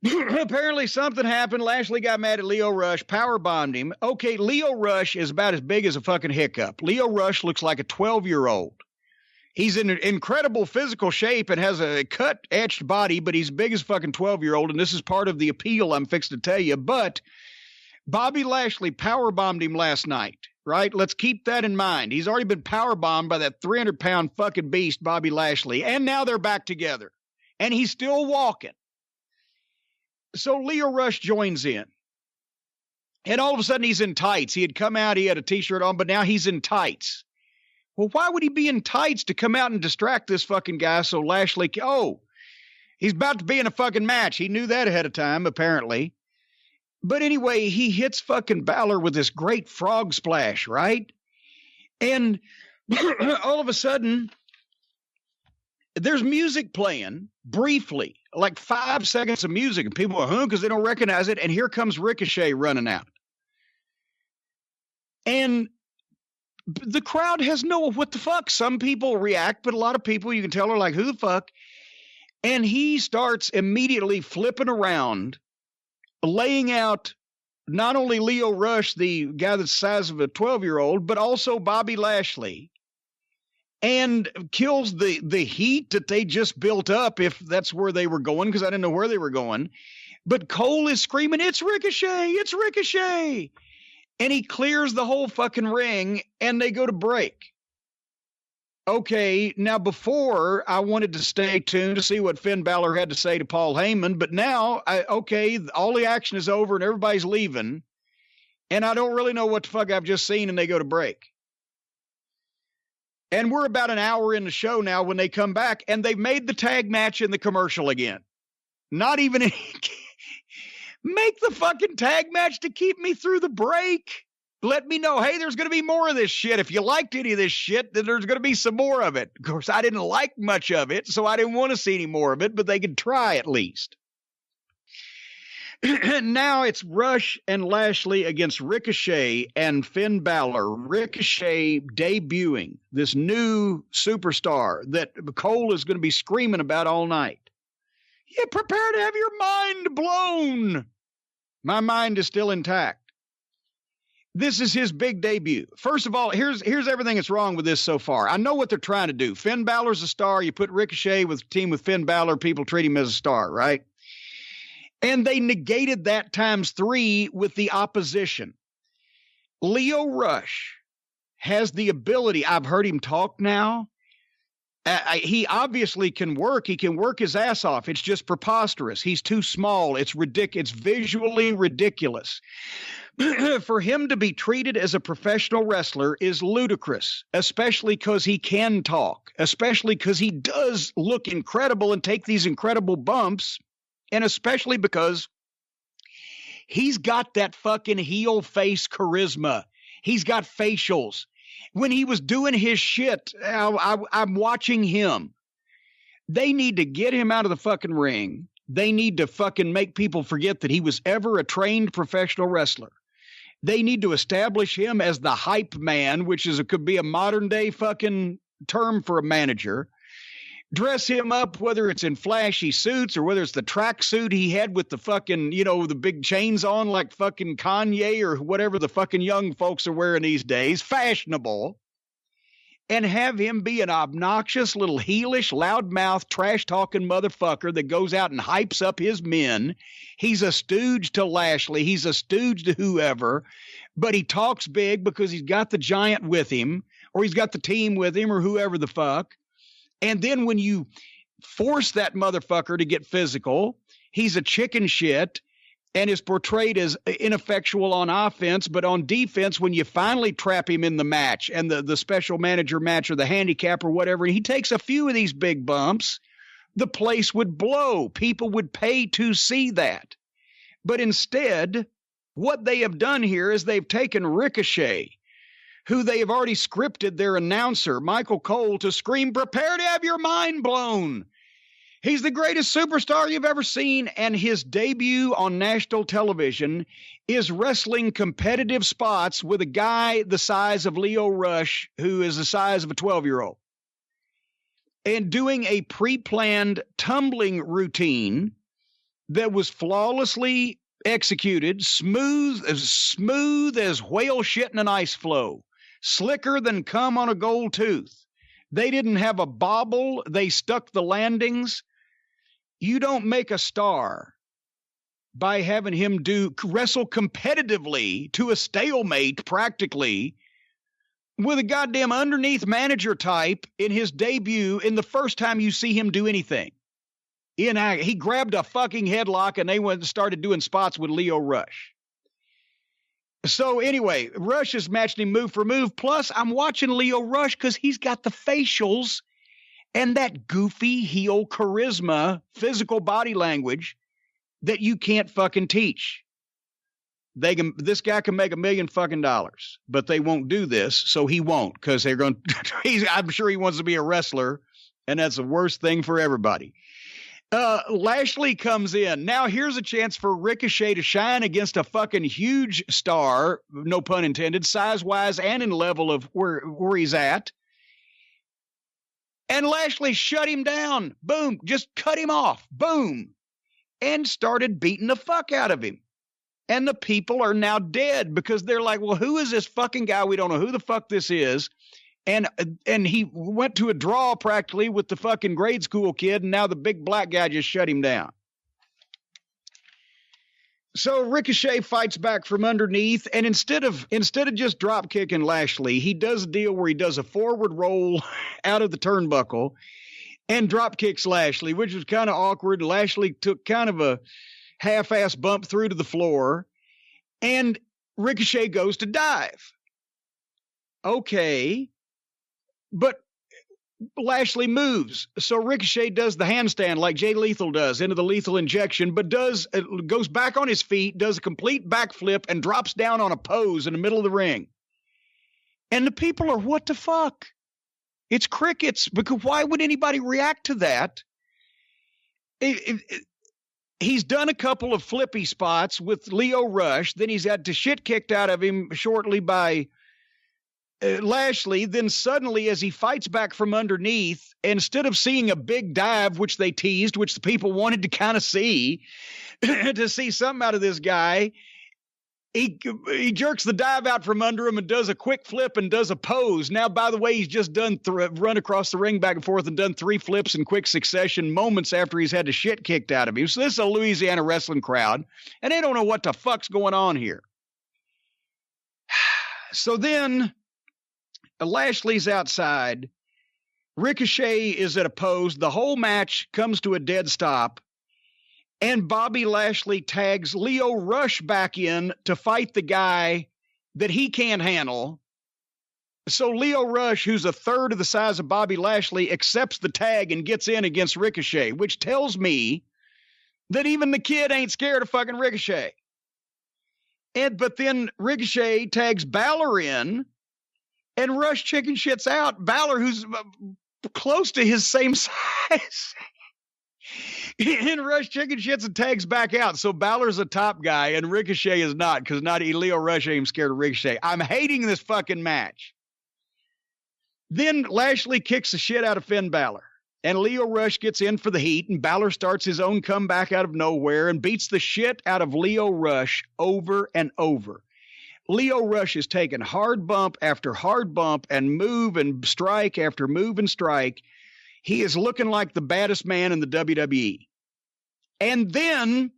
apparently something happened. Lashley got mad at Lio Rush, powerbombed him. Okay, Lio Rush is about as big as a fucking hiccup. Lio Rush looks like a 12-year-old. He's in incredible physical shape and has a cut, etched body, but he's big as a fucking 12-year-old, and this is part of the appeal I'm fixing to tell you. But Bobby Lashley powerbombed him last night, right? Let's keep that in mind. He's already been powerbombed by that 300-pound fucking beast, Bobby Lashley, and now they're back together, and he's still walking. So Lio Rush joins in, and all of a sudden he's in tights. He had come out, he had a T-shirt on, but now he's in tights. Well, why would he be in tights to come out and distract this fucking guy so Lashley... he's about to be in a fucking match. He knew that ahead of time, apparently. But anyway, he hits fucking Balor with this great frog splash, right? And all of a sudden, there's music playing briefly, like 5 seconds of music, and people are, because they don't recognize it, and here comes Ricochet running out. And the crowd has no what the fuck. Some people react, but a lot of people, you can tell, are like, who the fuck? And he starts immediately flipping around, laying out not only Lio Rush, the guy that's the size of a 12-year-old, but also Bobby Lashley, and kills the heat that they just built up, if that's where they were going, because I didn't know where they were going. But Cole is screaming, it's Ricochet, it's Ricochet. And he clears the whole fucking ring, and they go to break. Okay, now before, I wanted to stay tuned to see what Finn Balor had to say to Paul Heyman, but now, all the action is over and everybody's leaving, and I don't really know what the fuck I've just seen, and they go to break. And we're about an hour in the show now when they come back, and they've made the tag match in the commercial again. Not even make the fucking tag match to keep me through the break. Let me know, hey, there's going to be more of this shit. If you liked any of this shit, then there's going to be some more of it. Of course, I didn't like much of it, so I didn't want to see any more of it, but they could try at least. Now it's Rush and Lashley against Ricochet and Finn Balor. Ricochet debuting this new superstar that Cole is going to be screaming about all night. Yeah, prepare to have your mind blown. My mind is still intact. This is his big debut. First of all, here's everything that's wrong with this so far. I know what they're trying to do. Finn Balor's a star. You put Ricochet with a team with Finn Balor, people treat him as a star, right? And they negated that times 3 with the opposition. Lio Rush has the ability. I've heard him talk now. He obviously can work. He can work his ass off. It's just preposterous. He's too small. It's ridiculous. It's visually ridiculous. For him to be treated as a professional wrestler is ludicrous, especially because he can talk, especially because he does look incredible and take these incredible bumps, and especially because he's got that fucking heel face charisma. He's got facials. When he was doing his shit, I'm watching him. They need to get him out of the fucking ring. They need to fucking make people forget that he was ever a trained professional wrestler. They need to establish him as the hype man, which could be a modern day fucking term for a manager. Dress him up, whether it's in flashy suits or whether it's the track suit he had with the fucking, the big chains on like fucking Kanye or whatever the fucking young folks are wearing these days, fashionable, and have him be an obnoxious little heelish, loudmouth, trash-talking motherfucker that goes out and hypes up his men. He's a stooge to Lashley. He's a stooge to whoever, but he talks big because he's got the giant with him, or he's got the team with him, or whoever the fuck. And then when you force that motherfucker to get physical, he's a chicken shit and is portrayed as ineffectual on offense, but on defense, when you finally trap him in the match and the special manager match or the handicap or whatever, he takes a few of these big bumps, The place would blow. People would pay to see that. But instead, what they have done here is they've taken Ricochet, who they have already scripted their announcer, Michael Cole, to scream, "Prepare to have your mind blown." He's the greatest superstar you've ever seen, and his debut on national television is wrestling competitive spots with a guy the size of Leo Rush, who is the size of a 12-year-old, and doing a pre-planned tumbling routine that was flawlessly executed, smooth as whale shit in an ice flow, slicker than cum on a gold tooth. They didn't have a bobble. They stuck the landings. You don't make a star by having him wrestle competitively to a stalemate practically with a goddamn underneath manager type in his debut in the first time you see him do anything. He grabbed a fucking headlock and they went and started doing spots with Leo Rush. So anyway, Rush is matching him move for move. Plus, I'm watching Leo Rush because he's got the facials and that goofy heel charisma, physical body language that you can't fucking teach. This guy can make $1 million fucking dollars, but they won't do this, so he won't, because they're going. I'm sure he wants to be a wrestler, and that's the worst thing for everybody. Lashley comes in. Now here's a chance for Ricochet to shine against a fucking huge star, no pun intended, size-wise and in level of where he's at. And Lashley shut him down. Boom. Just cut him off. Boom. And started beating the fuck out of him. And the people are now dead because they're like, well, who is this fucking guy? We don't know who the fuck this is. And he went to a draw practically with the fucking grade school kid, and now the big black guy just shut him down. So Ricochet fights back from underneath, and instead of just drop kicking Lashley, he does a deal where he does a forward roll out of the turnbuckle and drop kicks Lashley, which was kind of awkward. Lashley took kind of a half-ass bump through to the floor, and Ricochet goes to dive. Okay, but Lashley moves. So Ricochet does the handstand like Jay Lethal does into the lethal injection, but goes back on his feet, does a complete backflip, and drops down on a pose in the middle of the ring. And the people are, what the fuck? It's crickets, because why would anybody react to that? He's done a couple of flippy spots with Leo Rush. Then he's had the shit kicked out of him shortly by Lashley. Then suddenly, as he fights back from underneath, instead of seeing a big dive, which they teased, which the people wanted to kind of see, to see something out of this guy, he jerks the dive out from under him and does a quick flip and does a pose. Now, by the way, he's just done run across the ring back and forth and done 3 flips in quick succession moments after he's had the shit kicked out of him. So this is a Louisiana wrestling crowd, and they don't know what the fuck's going on here. So then Lashley's outside. Ricochet is at a pose. The whole match comes to a dead stop. And Bobby Lashley tags Leo Rush back in to fight the guy that he can't handle. So Leo Rush, who's a third of the size of Bobby Lashley, accepts the tag and gets in against Ricochet, which tells me that even the kid ain't scared of fucking Ricochet. But then Ricochet tags Balor in, and Rush chicken shits out Balor, who's close to his same size. And Rush chicken shits and tags back out. So Balor's a top guy and Ricochet is not, because Leo Rush ain't scared of Ricochet. I'm hating this fucking match. Then Lashley kicks the shit out of Finn Balor. And Leo Rush gets in for the heat, and Balor starts his own comeback out of nowhere and beats the shit out of Leo Rush over and over. Leo Rush is taking hard bump after hard bump and move and strike after move and strike. He is looking like the baddest man in the WWE. And then,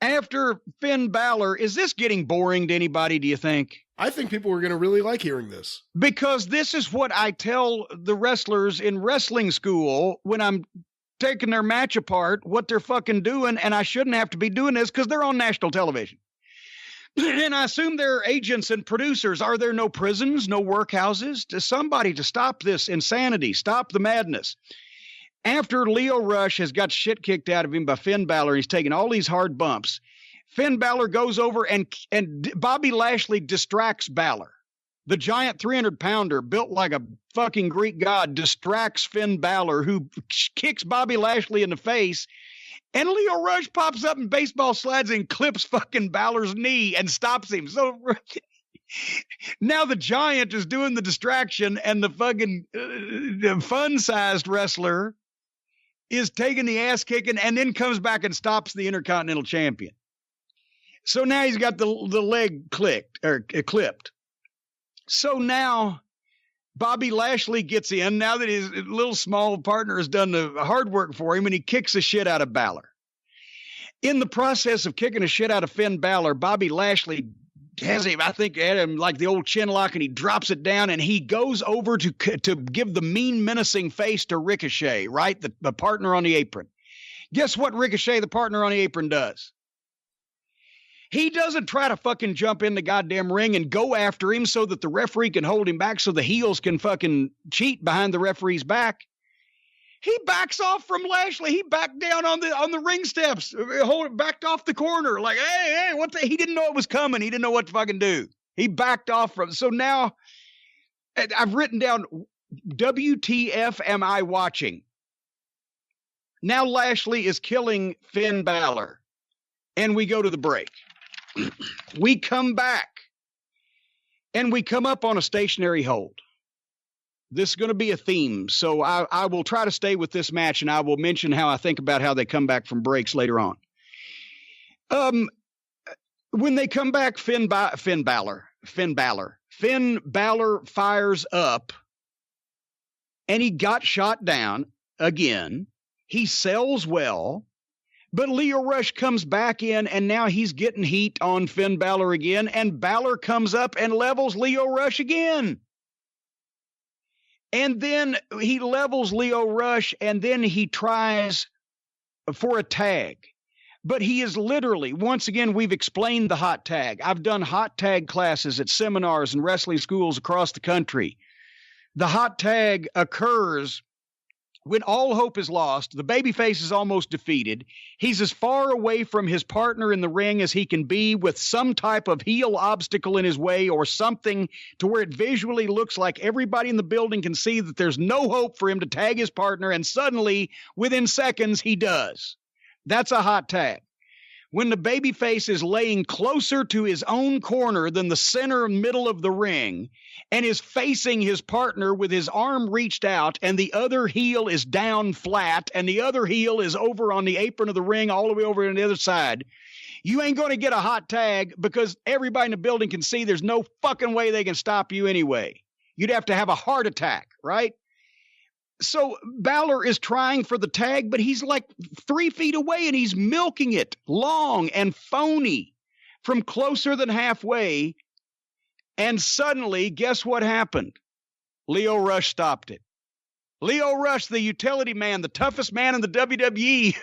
after Finn Balor, is this getting boring to anybody, do you think? I think people are going to really like hearing this. Because this is what I tell the wrestlers in wrestling school when I'm taking their match apart, what they're fucking doing, and I shouldn't have to be doing this because they're on national television. And I assume they're agents and producers. Are there no prisons, no workhouses? To somebody to stop this insanity, stop the madness. After Lio Rush has got shit kicked out of him by Finn Balor, he's taking all these hard bumps. Finn Balor goes over and Bobby Lashley distracts Balor. The giant 300-pounder built like a fucking Greek god distracts Finn Balor, who kicks Bobby Lashley in the face. And Lio Rush pops up and baseball slides and clips fucking Balor's knee and stops him. So now the giant is doing the distraction, and the fucking fun-sized wrestler is taking the ass kicking and then comes back and stops the Intercontinental Champion. So now he's got the leg clipped. So now Bobby Lashley gets in now that his little small partner has done the hard work for him, and he kicks the shit out of Balor. In the process of kicking the shit out of Finn Balor, Bobby Lashley has him, I think, at him like the old chin lock, and he drops it down, and he goes over to give the mean, menacing face to Ricochet, right? The partner on the apron. Guess what Ricochet, the partner on the apron, does? He doesn't try to fucking jump in the goddamn ring and go after him so that the referee can hold him back so the heels can fucking cheat behind the referee's back. He backs off from Lashley. He backed down on the ring steps, backed off the corner. Like, hey, what the? He didn't know it was coming. He didn't know what to fucking do. He backed off from. So now I've written down, WTF am I watching? Now Lashley is killing Finn Balor. And we go to the break. We come back. And we come up on a stationary hold. This is going to be a theme, so I will try to stay with this match, and I will mention how I think about how they come back from breaks later on. When they come back, Finn Balor fires up, and he got shot down again. He sells well, but Lio Rush comes back in, and now he's getting heat on Finn Balor again, and Balor comes up and levels Lio Rush again. And then he levels Lio Rush, and then he tries for a tag. But he is literally, once again, we've explained the hot tag. I've done hot tag classes at seminars and wrestling schools across the country. The hot tag occurs when all hope is lost, the babyface is almost defeated. He's as far away from his partner in the ring as he can be, with some type of heel obstacle in his way or something to where it visually looks like everybody in the building can see that there's no hope for him to tag his partner, and suddenly, within seconds, he does. That's a hot tag. When the babyface is laying closer to his own corner than the center and middle of the ring and is facing his partner with his arm reached out, and the other heel is down flat and the other heel is over on the apron of the ring all the way over on the other side, you ain't going to get a hot tag because everybody in the building can see there's no fucking way they can stop you anyway. You'd have to have a heart attack, right? So Balor is trying for the tag, but he's like 3 feet away and he's milking it long and phony from closer than halfway. And suddenly, guess what happened? Lio Rush stopped it. Lio Rush, the utility man, the toughest man in the WWE,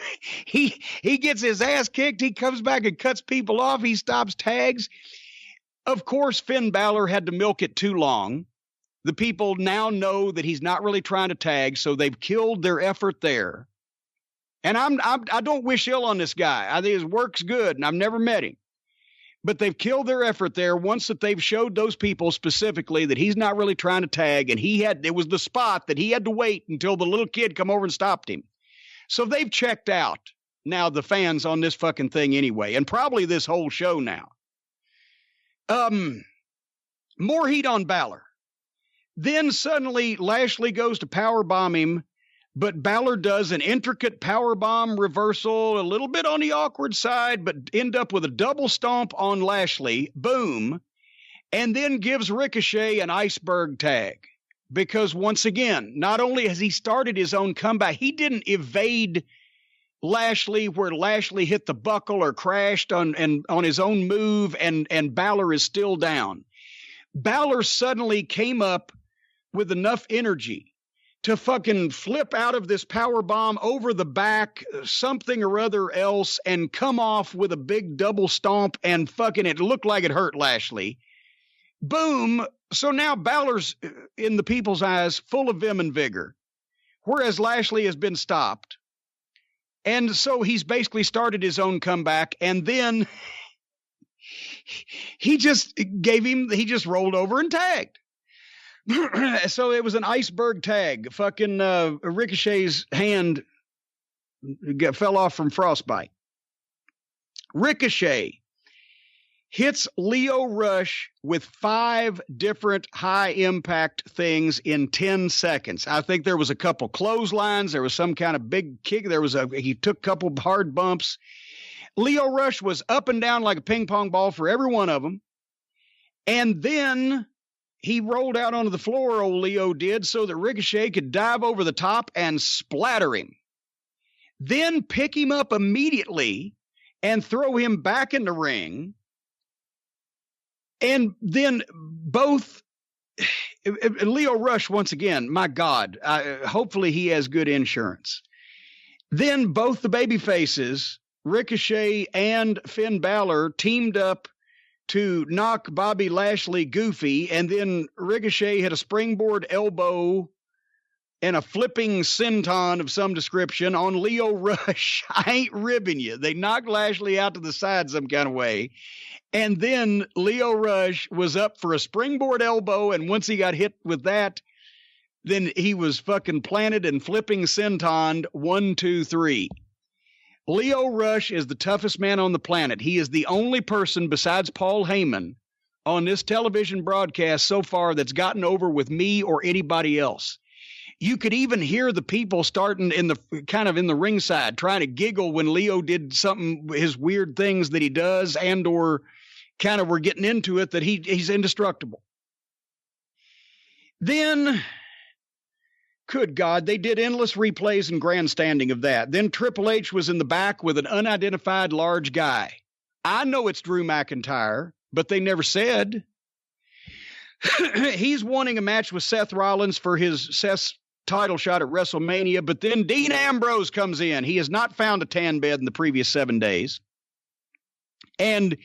he gets his ass kicked. He comes back and cuts people off. He stops tags. Of course, Finn Balor had to milk it too long. The people now know that he's not really trying to tag, so they've killed their effort there. And I don't wish ill on this guy. I think his work's good, and I've never met him. But they've killed their effort there once that they've showed those people specifically that he's not really trying to tag, and it was the spot that he had to wait until the little kid come over and stopped him. So they've checked out now, the fans, on this fucking thing anyway, and probably this whole show now. More heat on Balor. Then suddenly Lashley goes to powerbomb him, but Balor does an intricate powerbomb reversal, a little bit on the awkward side, but end up with a double stomp on Lashley, boom, and then gives Ricochet an iceberg tag. Because once again, not only has he started his own comeback, he didn't evade Lashley where Lashley hit the buckle or crashed on his own move, and Balor is still down. Balor suddenly came up with enough energy to fucking flip out of this power bomb over the back, something or other else, and come off with a big double stomp, and fucking it looked like it hurt Lashley. Boom. So now Balor's, in the people's eyes, full of vim and vigor. whereas Lashley has been stopped. And so he's basically started his own comeback, and then he just rolled over and tagged. So it was an iceberg tag. Fucking Ricochet's hand fell off from frostbite. Ricochet hits Lio Rush with 5 different high-impact things in 10 seconds. I think there was a couple clotheslines. There was some kind of big kick. He took a couple hard bumps. Lio Rush was up and down like a ping pong ball for every one of them. And then he rolled out onto the floor, old Leo did, so that Ricochet could dive over the top and splatter him. Then pick him up immediately and throw him back in the ring. And then both Lio Rush, once again, my God, hopefully he has good insurance. Then both the baby faces, Ricochet and Finn Balor, teamed up to knock Bobby Lashley goofy, and then Ricochet had a springboard elbow and a flipping senton of some description on Lio Rush. I ain't ribbing you. They knocked Lashley out to the side some kind of way. And then Lio Rush was up for a springboard elbow, and once he got hit with that, then he was fucking planted and flipping senton 1, 2, 3. Lio Rush is the toughest man on the planet. He is the only person besides Paul Heyman on this television broadcast so far that's gotten over with me or anybody else. You could even hear the people starting in the ringside trying to giggle when Lio did something, his weird things that he does, and or kind of were getting into it, that he's indestructible. Then, good God, they did endless replays and grandstanding of that. Then Triple H was in the back with an unidentified large guy. I know it's Drew McIntyre, but they never said. He's wanting a match with Seth Rollins for Seth's title shot at WrestleMania, but then Dean Ambrose comes in. He has not found a tan bed in the previous 7 days. And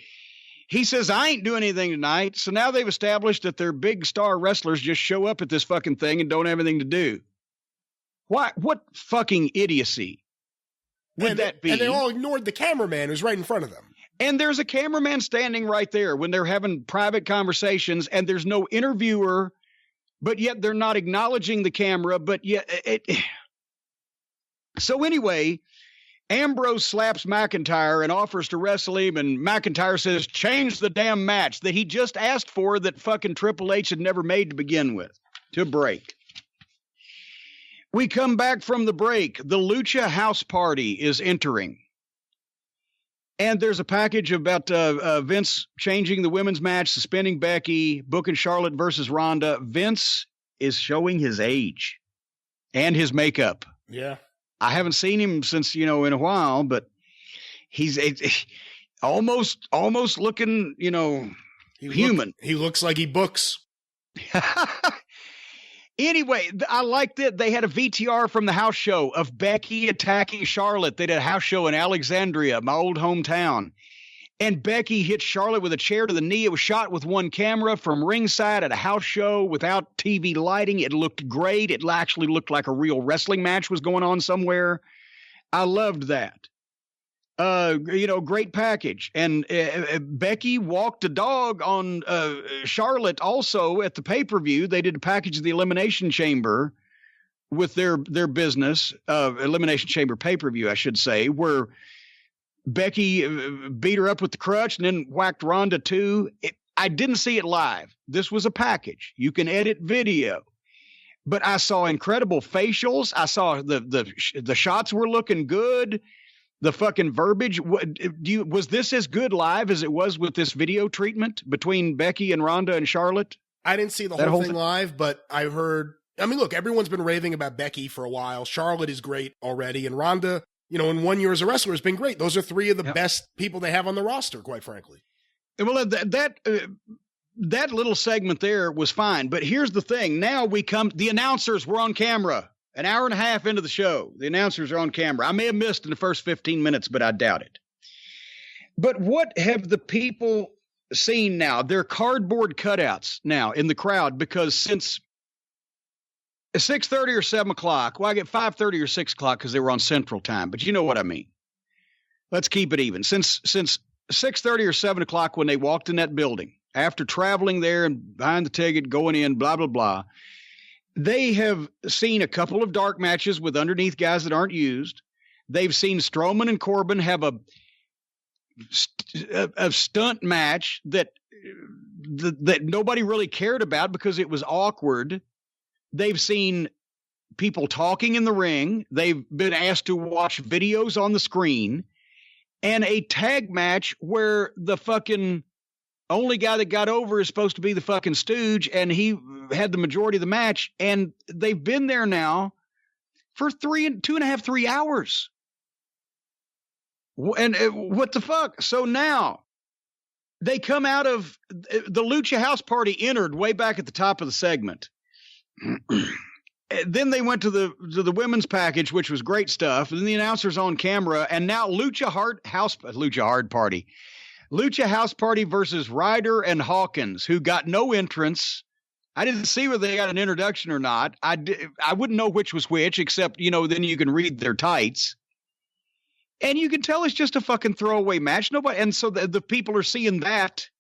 he says, I ain't doing anything tonight. So now they've established that their big star wrestlers just show up at this fucking thing and don't have anything to do. Why? What fucking idiocy would that be? And they all ignored the cameraman who's right in front of them. And there's a cameraman standing right there when they're having private conversations, and there's no interviewer, but yet they're not acknowledging the camera. But yet, so anyway, Ambrose slaps McIntyre and offers to wrestle him, and McIntyre says, change the damn match that he just asked for, that fucking Triple H had never made to begin with, to break. We come back from the break. The Lucha House Party is entering. And there's a package about Vince changing the women's match, suspending Becky, booking Charlotte versus Ronda. Vince is showing his age and his makeup. Yeah. I haven't seen him since, in a while, but he's almost looking, human. He looks like he books. Anyway, I liked it. They had a VTR from the house show of Becky attacking Charlotte. They did a house show in Alexandria, my old hometown. And Becky hit Charlotte with a chair to the knee. It was shot with one camera from ringside at a house show without TV lighting. It looked great. It actually looked like a real wrestling match was going on somewhere. I loved that. Great package. And Becky walked a dog on Charlotte also at the pay-per-view. They did a package of the Elimination Chamber with their business, Elimination Chamber pay-per-view, I should say, where Becky beat her up with the crutch and then whacked Ronda too. I didn't see it live. This was a package. You can edit video. But I saw incredible facials. I saw the shots were looking good. The fucking verbiage. Was this as good live as it was with this video treatment between Becky and Ronda and Charlotte? I didn't see the whole thing live, but I've heard. I mean, look, everyone's been raving about Becky for a while. Charlotte is great already, and Ronda, in 1 year as a wrestler, has been great. Those are 3 of the best people they have on the roster, quite frankly. Well, that little segment there was fine, but here's the thing. Now the announcers were on camera. An hour and a half into the show, the announcers are on camera. I may have missed in the first 15 minutes, but I doubt it. But what have the people seen now? They're cardboard cutouts now in the crowd, because since 6:30 or 7 o'clock. Well, I get 5:30 or 6 o'clock because they were on Central Time, but you know what I mean. Let's keep it even. Since 6:30 or 7 o'clock when they walked in that building, after traveling there and buying the ticket, going in, blah, blah, blah, they have seen a couple of dark matches with underneath guys that aren't used. They've seen Strowman and Corbin have a stunt match that nobody really cared about because it was awkward. They've seen people talking in the ring. They've been asked to watch videos on the screen, and a tag match where the fucking only guy that got over is supposed to be the fucking Stooge, and he had the majority of the match, and they've been there now for 3 hours. And what the fuck? So now they come out of the Lucha House Party entered way back at the top of the segment. Then they went to the women's package, which was great stuff. And then the announcer's on camera, and now Lucha House Party versus Ryder and Hawkins, who got no entrance. I didn't see whether they got an introduction or not. I wouldn't know which was which, except, then you can read their tights. And you can tell it's just a fucking throwaway match. Nobody, and so the people are seeing that,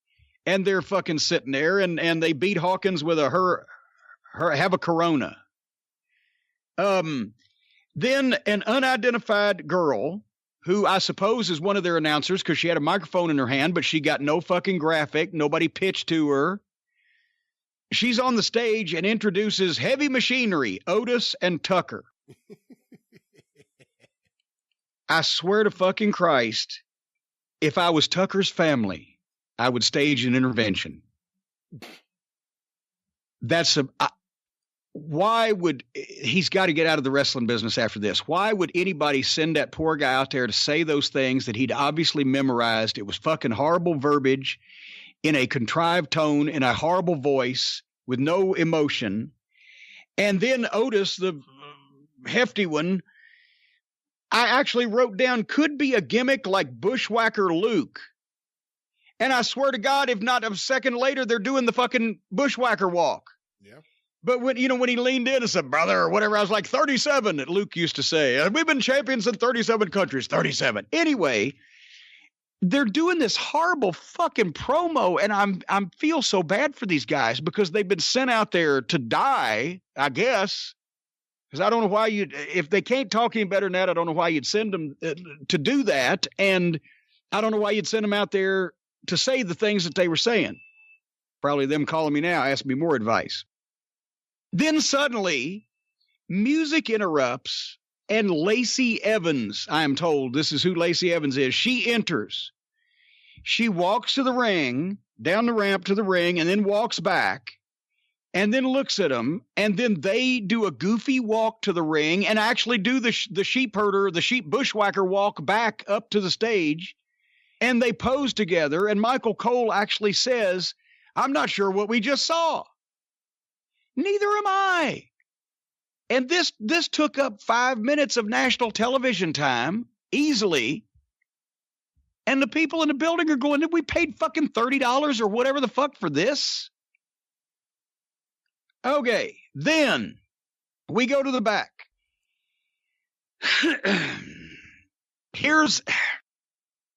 and they're fucking sitting there, and they beat Hawkins with have a Corona. Then an unidentified girl, who I suppose is one of their announcers because she had a microphone in her hand, but she got no fucking graphic. Nobody pitched to her. She's on the stage and introduces Heavy Machinery, Otis and Tucker. I swear to fucking Christ, if I was Tucker's family, I would stage an intervention. Why would he's got to get out of the wrestling business after this? Why would anybody send that poor guy out there to say those things that he'd obviously memorized? It was fucking horrible verbiage in a contrived tone, in a horrible voice with no emotion. And then Otis, the hefty one, I actually wrote down could be a gimmick like Bushwhacker Luke. And I swear to God, if not a second later, they're doing the fucking Bushwhacker walk. Yeah. But when he leaned in and said, brother, or whatever, I was like 37 that Luke used to say. We've been champions in 37 countries, 37. Anyway, they're doing this horrible fucking promo. And I feel so bad for these guys because they've been sent out there to die, I guess. Because I don't know why if they can't talk any better than that, I don't know why you'd send them to do that. And I don't know why you'd send them out there to say the things that they were saying. Probably them calling me now, asking me more advice. Then suddenly, music interrupts, and Lacey Evans, I am told, this is who Lacey Evans is. She enters. She walks to the ring, down the ramp to the ring, and then walks back. And then looks at them, and then they do a goofy walk to the ring and actually do the sheep herder, the sheep bushwhacker walk back up to the stage, and they pose together, and Michael Cole actually says, I'm not sure what we just saw. Neither am I. And this took up 5 minutes of national television time, easily, and the people in the building are going, we paid fucking $30 or whatever the fuck for this? Okay, then we go to the back.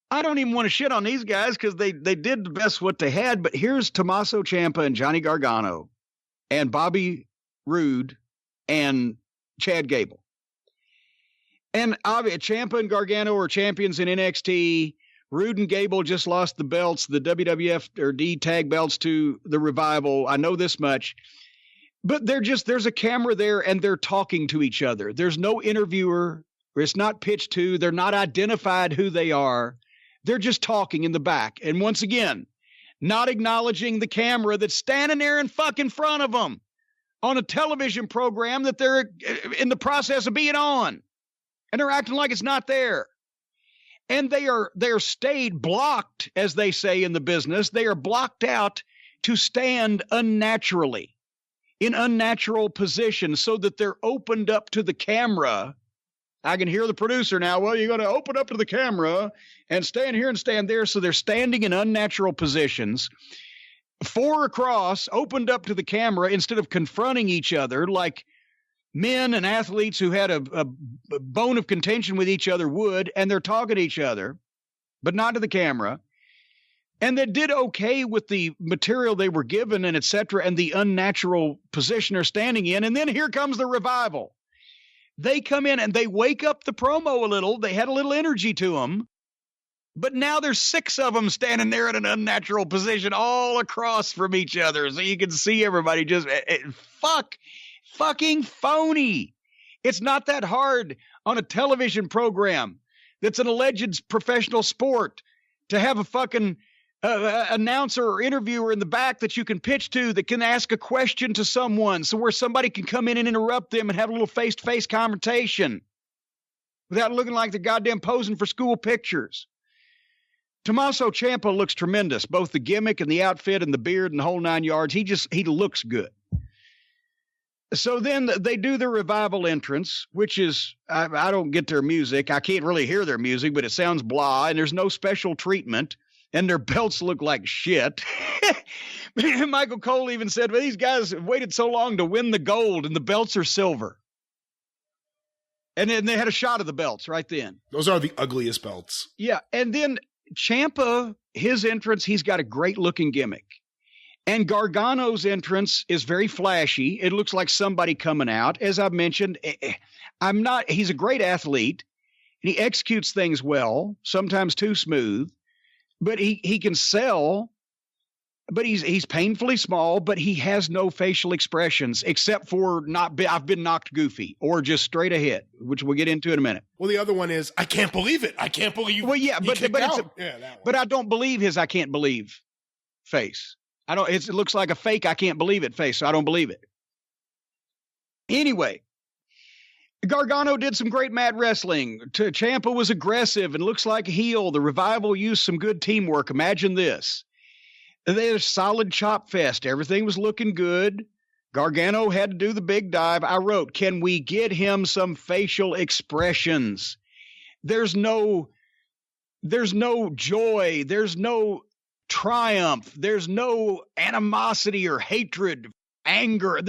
I don't even want to shit on these guys because they did the best what they had, but here's Tommaso Ciampa and Johnny Gargano and Bobby Roode and Chad Gable. And Ciampa and Gargano are champions in NXT. Roode and Gable just lost the belts, the WWF or D tag belts to the Revival. I know this much. But there's a camera there and they're talking to each other. There's no interviewer. It's not pitched to. They're not identified who they are. They're just talking in the back. And once again, not acknowledging the camera that's standing there in fucking front of them on a television program that they're in the process of being on. And they're acting like it's not there. And they're stayed blocked, as they say in the business. They are blocked out to stand unnaturally. In unnatural positions so that they're opened up to the camera. I can hear the producer now. Well, you're going to open up to the camera and stand here and stand there. So they're standing in unnatural positions. 4 across, opened up to the camera instead of confronting each other like men and athletes who had a bone of contention with each other would, and they're talking to each other, but not to the camera. And they did okay with the material they were given and et cetera, and the unnatural position they're standing in. And then here comes the revival. They come in and they wake up the promo a little. They had a little energy to them. But now there's 6 of them standing there in an unnatural position all across from each other. So you can see everybody just fucking phony. It's not that hard on a television program that's an alleged professional sport to have a fucking announcer or interviewer in the back that you can pitch to that can ask a question to someone, so where somebody can come in and interrupt them and have a little face-to-face confrontation without looking like they're goddamn posing for school pictures. Tommaso Ciampa looks tremendous, both the gimmick and the outfit and the beard and the whole 9 yards. He looks good. So then they do their revival entrance, which is, I don't get their music. I can't really hear their music, but it sounds blah, and there's no special treatment. And their belts look like shit. Michael Cole even said, well, these guys waited so long to win the gold, and the belts are silver. And then they had a shot of the belts right then. Those are the ugliest belts. Yeah, and then Ciampa, his entrance, he's got a great-looking gimmick. And Gargano's entrance is very flashy. It looks like somebody coming out. As I've mentioned, he's a great athlete, and he executes things well, sometimes too smooth. But he can sell, but he's painfully small, but he has no facial expressions except for I've been knocked goofy or just straight ahead, which we'll get into in a minute. Well, the other one is, I can't believe it. I can't believe. Well, yeah, but I don't believe his I can't believe face. It looks like a fake I can't believe it face, so I don't believe it. Anyway. Gargano did some great mat wrestling. Ciampa was aggressive and looks like a heel. The Revival used some good teamwork. Imagine this. There's solid chop fest. Everything was looking good. Gargano had to do the big dive. I wrote, can we get him some facial expressions? There's no joy. There's no triumph. There's no animosity or hatred, anger.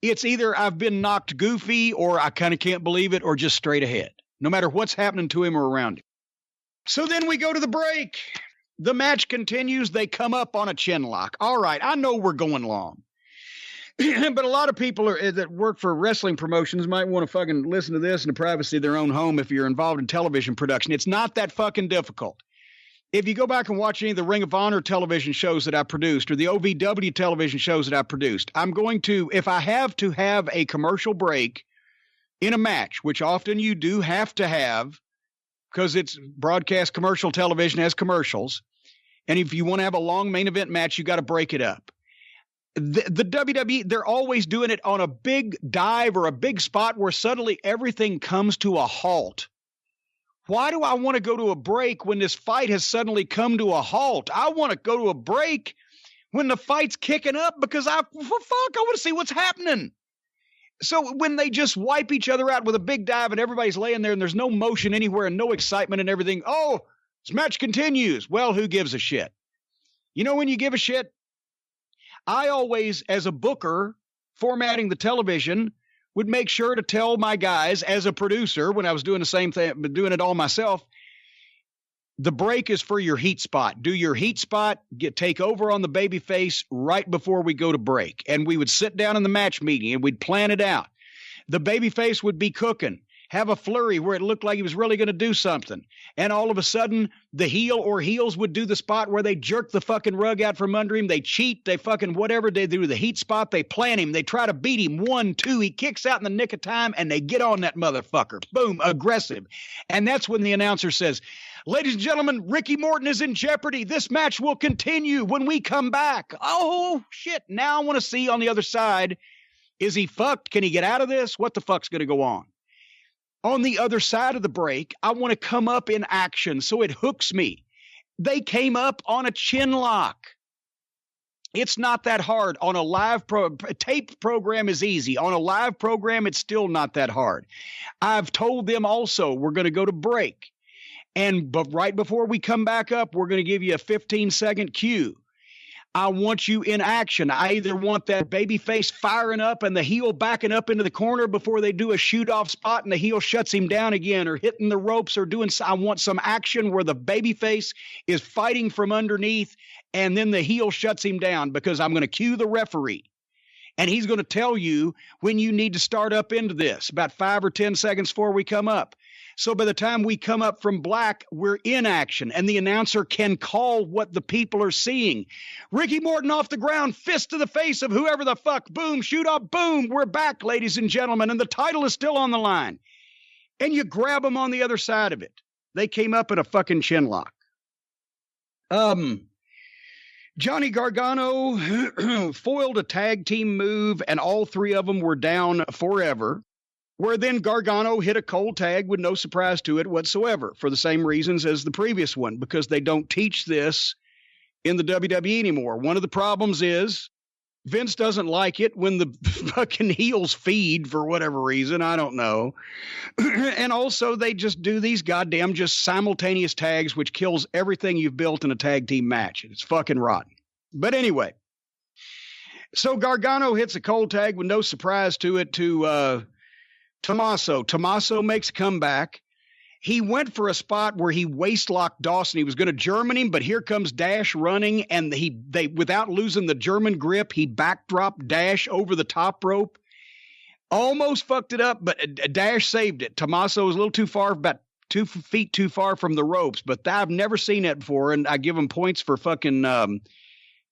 It's either I've been knocked goofy or I kind of can't believe it or just straight ahead, no matter what's happening to him or around him. So then we go to the break. The match continues. They come up on a chin lock. All right, I know we're going long. But a lot of people that work for wrestling promotions might want to fucking listen to this in the privacy of their own home if you're involved in television production. It's not that fucking difficult. If you go back and watch any of the Ring of Honor television shows that I produced or the OVW television shows that I produced, I'm going to, if I have to have a commercial break in a match, which often you do have to have because it's broadcast commercial television has commercials, and if you want to have a long main event match, you got to break it up. The WWE, they're always doing it on a big dive or a big spot where suddenly everything comes to a halt. Why do I want to go to a break when this fight has suddenly come to a halt? I want to go to a break when the fight's kicking up because I want to see what's happening. So when they just wipe each other out with a big dive and everybody's laying there and there's no motion anywhere and no excitement and everything, oh, this match continues. Well, who gives a shit? You know when you give a shit? I always, as a booker, formatting the television, would make sure to tell my guys as a producer when I was doing the same thing, but doing it all myself, the break is for your heat spot. Do your heat spot, take over on the baby face right before we go to break. And we would sit down in the match meeting and we'd plan it out. The baby face would be cooking, have a flurry where it looked like he was really going to do something. And all of a sudden, the heel or heels would do the spot where they jerk the fucking rug out from under him. They cheat. They fucking whatever. They do the heat spot. They plant him. They try to beat him. 1, 2. He kicks out in the nick of time, and they get on that motherfucker. Boom. Aggressive. And that's when the announcer says, ladies and gentlemen, Ricky Morton is in jeopardy. This match will continue when we come back. Oh, shit. Now I want to see on the other side, is he fucked? Can he get out of this? What the fuck's going to go on? On the other side of the break, I want to come up in action so it hooks me. They came up on a chin lock. It's not that hard. On a live tape program is easy. On a live program, it's still not that hard. I've told them also we're going to go to break. But right before we come back up, we're going to give you a 15-second cue. I want you in action. I either want that baby face firing up and the heel backing up into the corner before they do a shoot off spot and the heel shuts him down again, or hitting the ropes, or doing. I want some action where the baby face is fighting from underneath and then the heel shuts him down, because I'm going to cue the referee and he's going to tell you when you need to start up into this, about 5 or 10 seconds before we come up. So by the time we come up from black, we're in action, and the announcer can call what the people are seeing. Ricky Morton off the ground, fist to the face of whoever the fuck. Boom, shoot up, boom. We're back, ladies and gentlemen, and the title is still on the line. And you grab them on the other side of it. They came up in a fucking chin lock. Johnny Gargano foiled a tag team move, and all three of them were down forever. Where then Gargano hit a cold tag with no surprise to it whatsoever, for the same reasons as the previous one, because they don't teach this in the WWE anymore. One of the problems is Vince doesn't like it when the fucking heels feed for whatever reason. I don't know. And also they just do these goddamn just simultaneous tags, which kills everything you've built in a tag team match. It's fucking rotten. But anyway, so Gargano hits a cold tag with no surprise to it to Tommaso. Tommaso makes a comeback. He went for a spot where he waist-locked Dawson. He was going to German him, but here comes Dash running, and they without losing the German grip, he backdropped Dash over the top rope. Almost fucked it up, but Dash saved it. Tommaso was a little too far, about 2 feet too far from the ropes, but I've never seen that before, and I give him points for fucking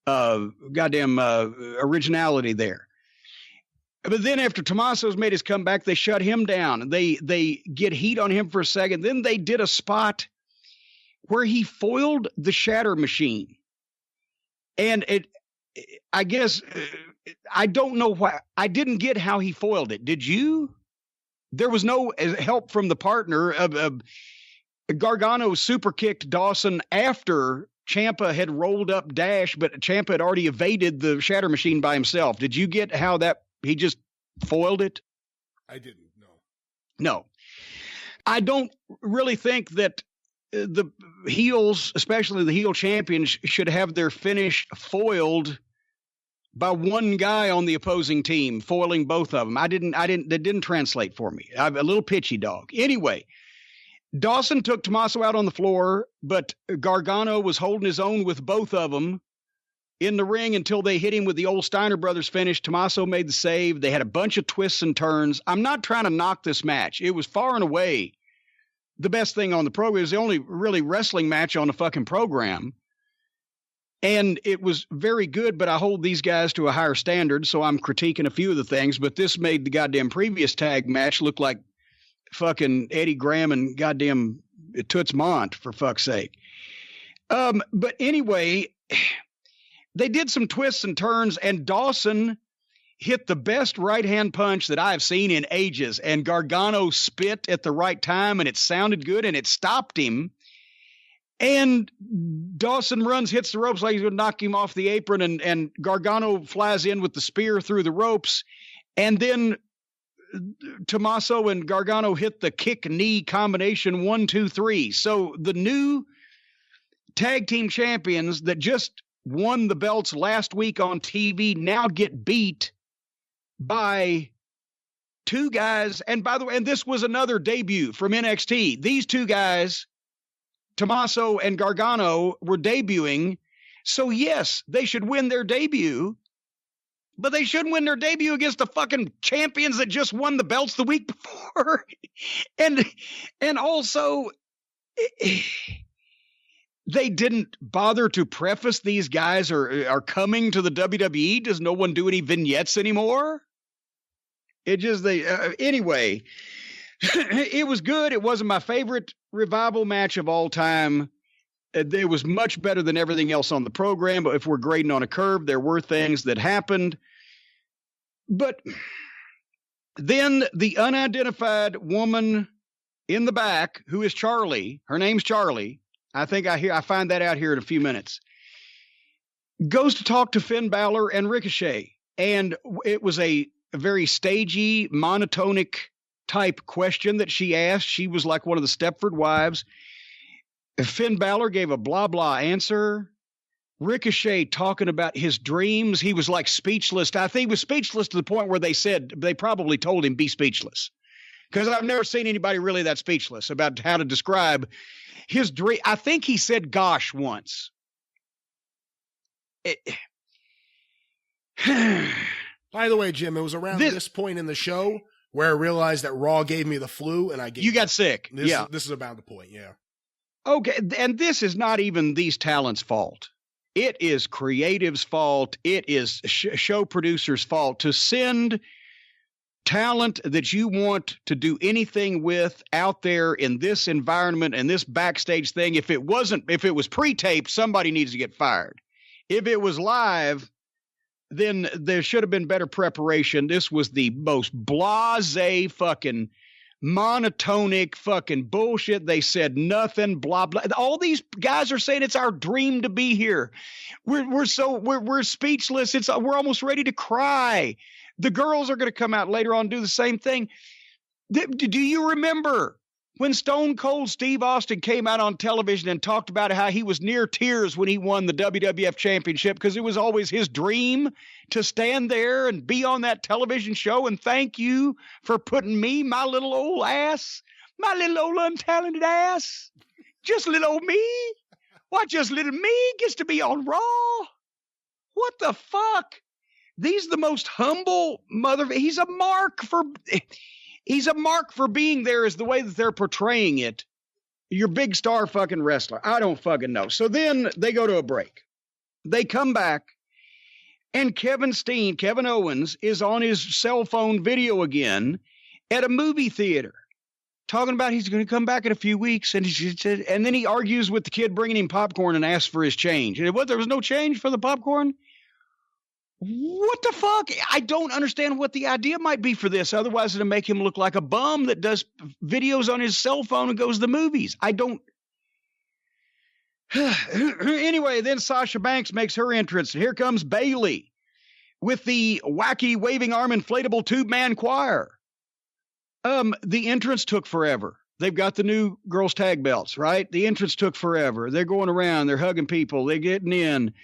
originality there. But then after Tommaso's made his comeback, they shut him down. They get heat on him for a second. Then they did a spot where he foiled the Shatter Machine. And I guess, I don't know why. I didn't get how he foiled it. Did you? There was no help from the partner. Gargano super kicked Dawson after Ciampa had rolled up Dash, but Ciampa had already evaded the Shatter Machine by himself. Did you get how that he just foiled it? I didn't. No. I don't really think that the heels, especially the heel champions, should have their finish foiled by one guy on the opposing team, foiling both of them. That didn't translate for me. I'm a little pitchy dog. Anyway, Dawson took Tommaso out on the floor, but Gargano was holding his own with both of them in the ring until they hit him with the old Steiner Brothers finish. Tommaso made the save. They had a bunch of twists and turns. I'm not trying to knock this match. It was far and away the best thing on the program. It was the only really wrestling match on the fucking program. And it was very good, but I hold these guys to a higher standard, so I'm critiquing a few of the things. But this made the goddamn previous tag match look like fucking Eddie Graham and goddamn Toots Mondt, for fuck's sake. But anyway, they did some twists and turns, and Dawson hit the best right-hand punch that I've seen in ages, and Gargano spit at the right time, and it sounded good, and it stopped him. And Dawson hits the ropes like he's going to knock him off the apron, and Gargano flies in with the spear through the ropes, and then Tommaso and Gargano hit the kick-knee combination 1, 2, 3. So the new tag team champions that just won the belts last week on TV now get beat by two guys. And by the way, and this was another debut from NXT. These two guys, Tommaso and Gargano, were debuting. So yes, they should win their debut, but they shouldn't win their debut against the fucking champions that just won the belts the week before. And also, they didn't bother to preface these guys are coming to the WWE. Does no one do any vignettes anymore? Anyway, it was good. It wasn't my favorite Revival match of all time. It was much better than everything else on the program. But if we're grading on a curve, there were things that happened. But then the unidentified woman in the back, who is Charlie, her name's Charlie. I find that out here in a few minutes, goes to talk to Finn Balor and Ricochet. And it was a very stagey, monotonic type question that she asked. She was like one of the Stepford wives. Finn Balor gave a blah, blah answer. Ricochet talking about his dreams. He was like speechless. I think he was speechless to the point wwhere they probably told him be speechless. Because I've never seen anybody really that speechless about how to describe his dream. I think he said gosh once. By the way, Jim, it was around this point in the show where I realized that Raw gave me the flu and you got sick. This is about the point. Yeah. Okay. And this is not even these talents' fault. It is creative's fault. It is show producers' fault to send talent that you want to do anything with out there in this environment and this backstage thing. If it was pre-taped, somebody needs to get fired. If it was live, then there should have been better preparation. This was the most blasé fucking monotonic fucking bullshit. They said nothing, blah, blah. All these guys are saying it's our dream to be here. We're speechless. We're almost ready to cry. The girls are going to come out later on and do the same thing. Do you remember when Stone Cold Steve Austin came out on television and talked about how he was near tears when he won the WWF Championship because it was always his dream to stand there and be on that television show, and thank you for putting me, my little old ass, my little old untalented ass, just little old me, why just little me gets to be on Raw? What the fuck? These are the most humble he's a mark for being there is the way that they're portraying it. Your big star fucking wrestler. I don't fucking know. So then they go to a break. They come back and Kevin Owens is on his cell phone video again at a movie theater talking about he's going to come back in a few weeks. And then he argues with the kid bringing him popcorn and asks for his change. And there was no change for the popcorn? What the fuck? I don't understand what the idea might be for this. Otherwise, it'll make him look like a bum that does videos on his cell phone and goes to the movies. I don't. Anyway, then Sasha Banks makes her entrance. Here comes Bayley with the wacky waving arm inflatable tube man choir. The entrance took forever. They've got the new girls tag belts, right? The entrance took forever. They're going around. They're hugging people. They're getting in.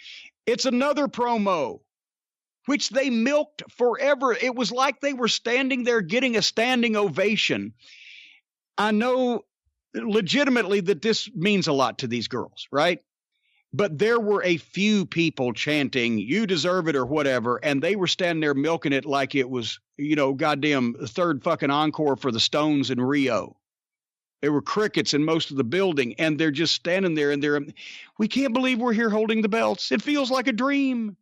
It's another promo, which they milked forever. It was like they were standing there getting a standing ovation. I know legitimately that this means a lot to these girls, right? But there were a few people chanting, "You deserve it," or whatever, and they were standing there milking it like it was, goddamn third fucking encore for the Stones in Rio. There were crickets in most of the building, and they're just standing there, and we can't believe we're here holding the belts. It feels like a dream.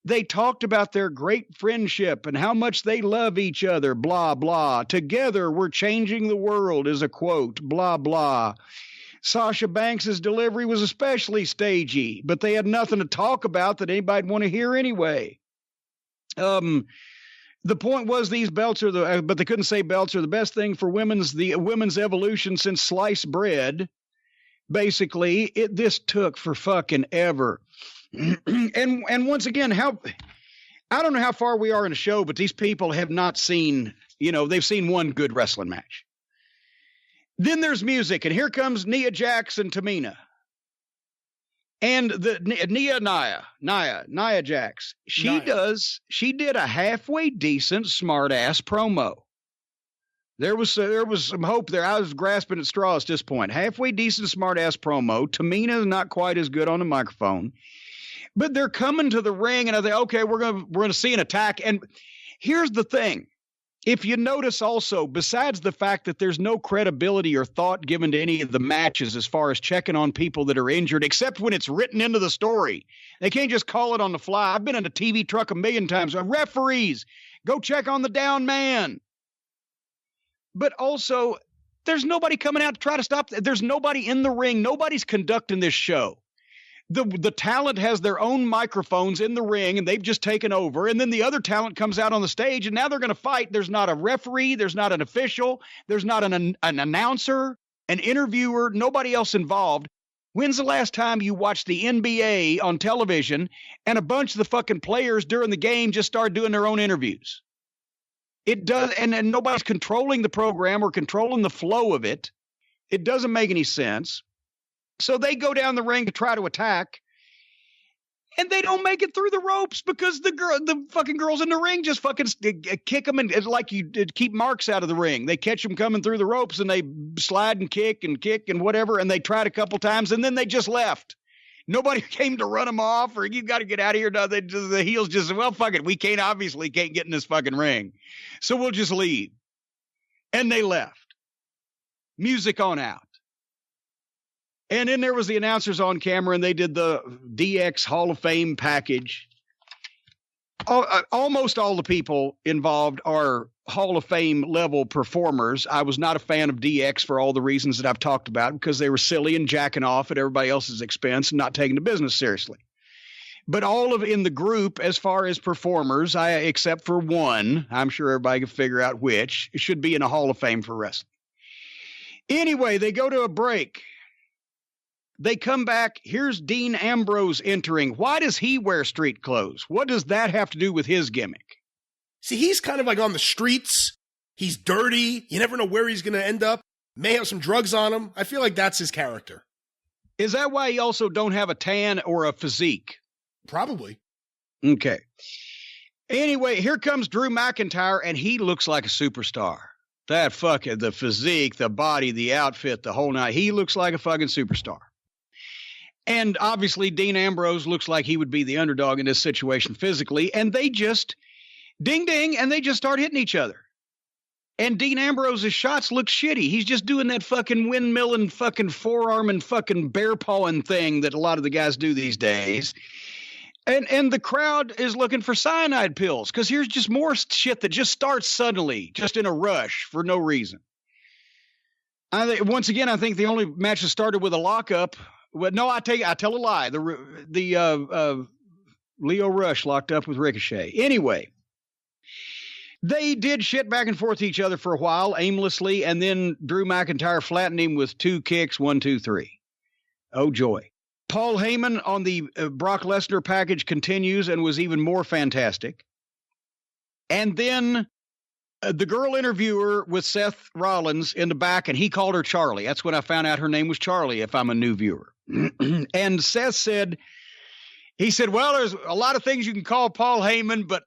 They talked about their great friendship and how much they love each other, blah, blah. Together, we're changing the world is a quote, blah, blah. Sasha Banks' delivery was especially stagey, but they had nothing to talk about that anybody'd want to hear anyway. The point was these belts but they couldn't say belts are the best thing for women's evolution since sliced bread. Basically, this took for fucking ever. And once again, I don't know how far we are in the show, but these people have not seen, they've seen one good wrestling match. Then there's music, and here comes Nia Jax and Tamina. And the Nia Jax. She did a halfway decent smart ass promo. There was some hope there. I was grasping at straws at this point. Halfway decent smart ass promo. Tamina is not quite as good on the microphone. But they're coming to the ring, and I think, okay, we're gonna see an attack. And here's the thing: if you notice, also, besides the fact that there's no credibility or thought given to any of the matches as far as checking on people that are injured, except when it's written into the story, they can't just call it on the fly. I've been in a TV truck a million times. Referees, go check on the down man. But also, there's nobody coming out to try to stop. There's nobody in the ring. Nobody's conducting this show. The talent has their own microphones in the ring, and they've just taken over. And then the other talent comes out on the stage, and now they're going to fight. There's not a referee. There's not an official. There's not an announcer, an interviewer, nobody else involved. When's the last time you watched the NBA on television and a bunch of the fucking players during the game just started doing their own interviews? It does, and nobody's controlling the program or controlling the flow of it. It doesn't make any sense. So they go down the ring to try to attack, And they don't make it through the ropes because the fucking girls in the ring just fucking kick them and like you keep marks out of the ring. They catch them coming through the ropes and they slide and kick and whatever. And they tried a couple times and then they just left. Nobody came to run them off or you got to get out of here. No, the heels just, well, fuck it. We obviously can't get in this fucking ring. So we'll just leave. And they left. Music on out. And then there was the announcers on camera, and they did the DX Hall of Fame package. Almost all the people involved are Hall of Fame level performers. I was not a fan of DX for all the reasons that I've talked about, because they were silly and jacking off at everybody else's expense and not taking the business seriously. But all of in the group, as far as performers, except for one, I'm sure everybody can figure out which, should be in a Hall of Fame for wrestling. Anyway, they go to a break. They come back. Here's Dean Ambrose entering. Why does he wear street clothes? What does that have to do with his gimmick? See, he's kind of like on the streets. He's dirty. You never know where he's going to end up. May have some drugs on him. I feel like that's his character. Is that why he also don't have a tan or a physique? Probably. Okay. Anyway, here comes Drew McIntyre, and he looks like a superstar. That fucking, the physique, the body, the outfit, the whole night. He looks like a fucking superstar. And obviously, Dean Ambrose looks like he would be the underdog in this situation physically. And they just ding, ding, and they just start hitting each other. And Dean Ambrose's shots look shitty. He's just doing that fucking windmill and fucking forearm and fucking bear pawing thing that a lot of the guys do these days. And the crowd is looking for cyanide pills because here's just more shit that just starts suddenly, just in a rush for no reason. Once again, I think the only match that started with a lockup. Well, no, I tell a lie. The Leo Rush locked up with Ricochet. Anyway, they did shit back and forth to each other for a while, aimlessly, and then Drew McIntyre flattened him with 2 kicks, 1, 2, 3. Oh, joy. Paul Heyman on the Brock Lesnar package continues and was even more fantastic. And then the girl interviewer with Seth Rollins in the back, and he called her Charlie. That's when I found out her name was Charlie, if I'm a new viewer. And Seth said, well, there's a lot of things you can call Paul Heyman, but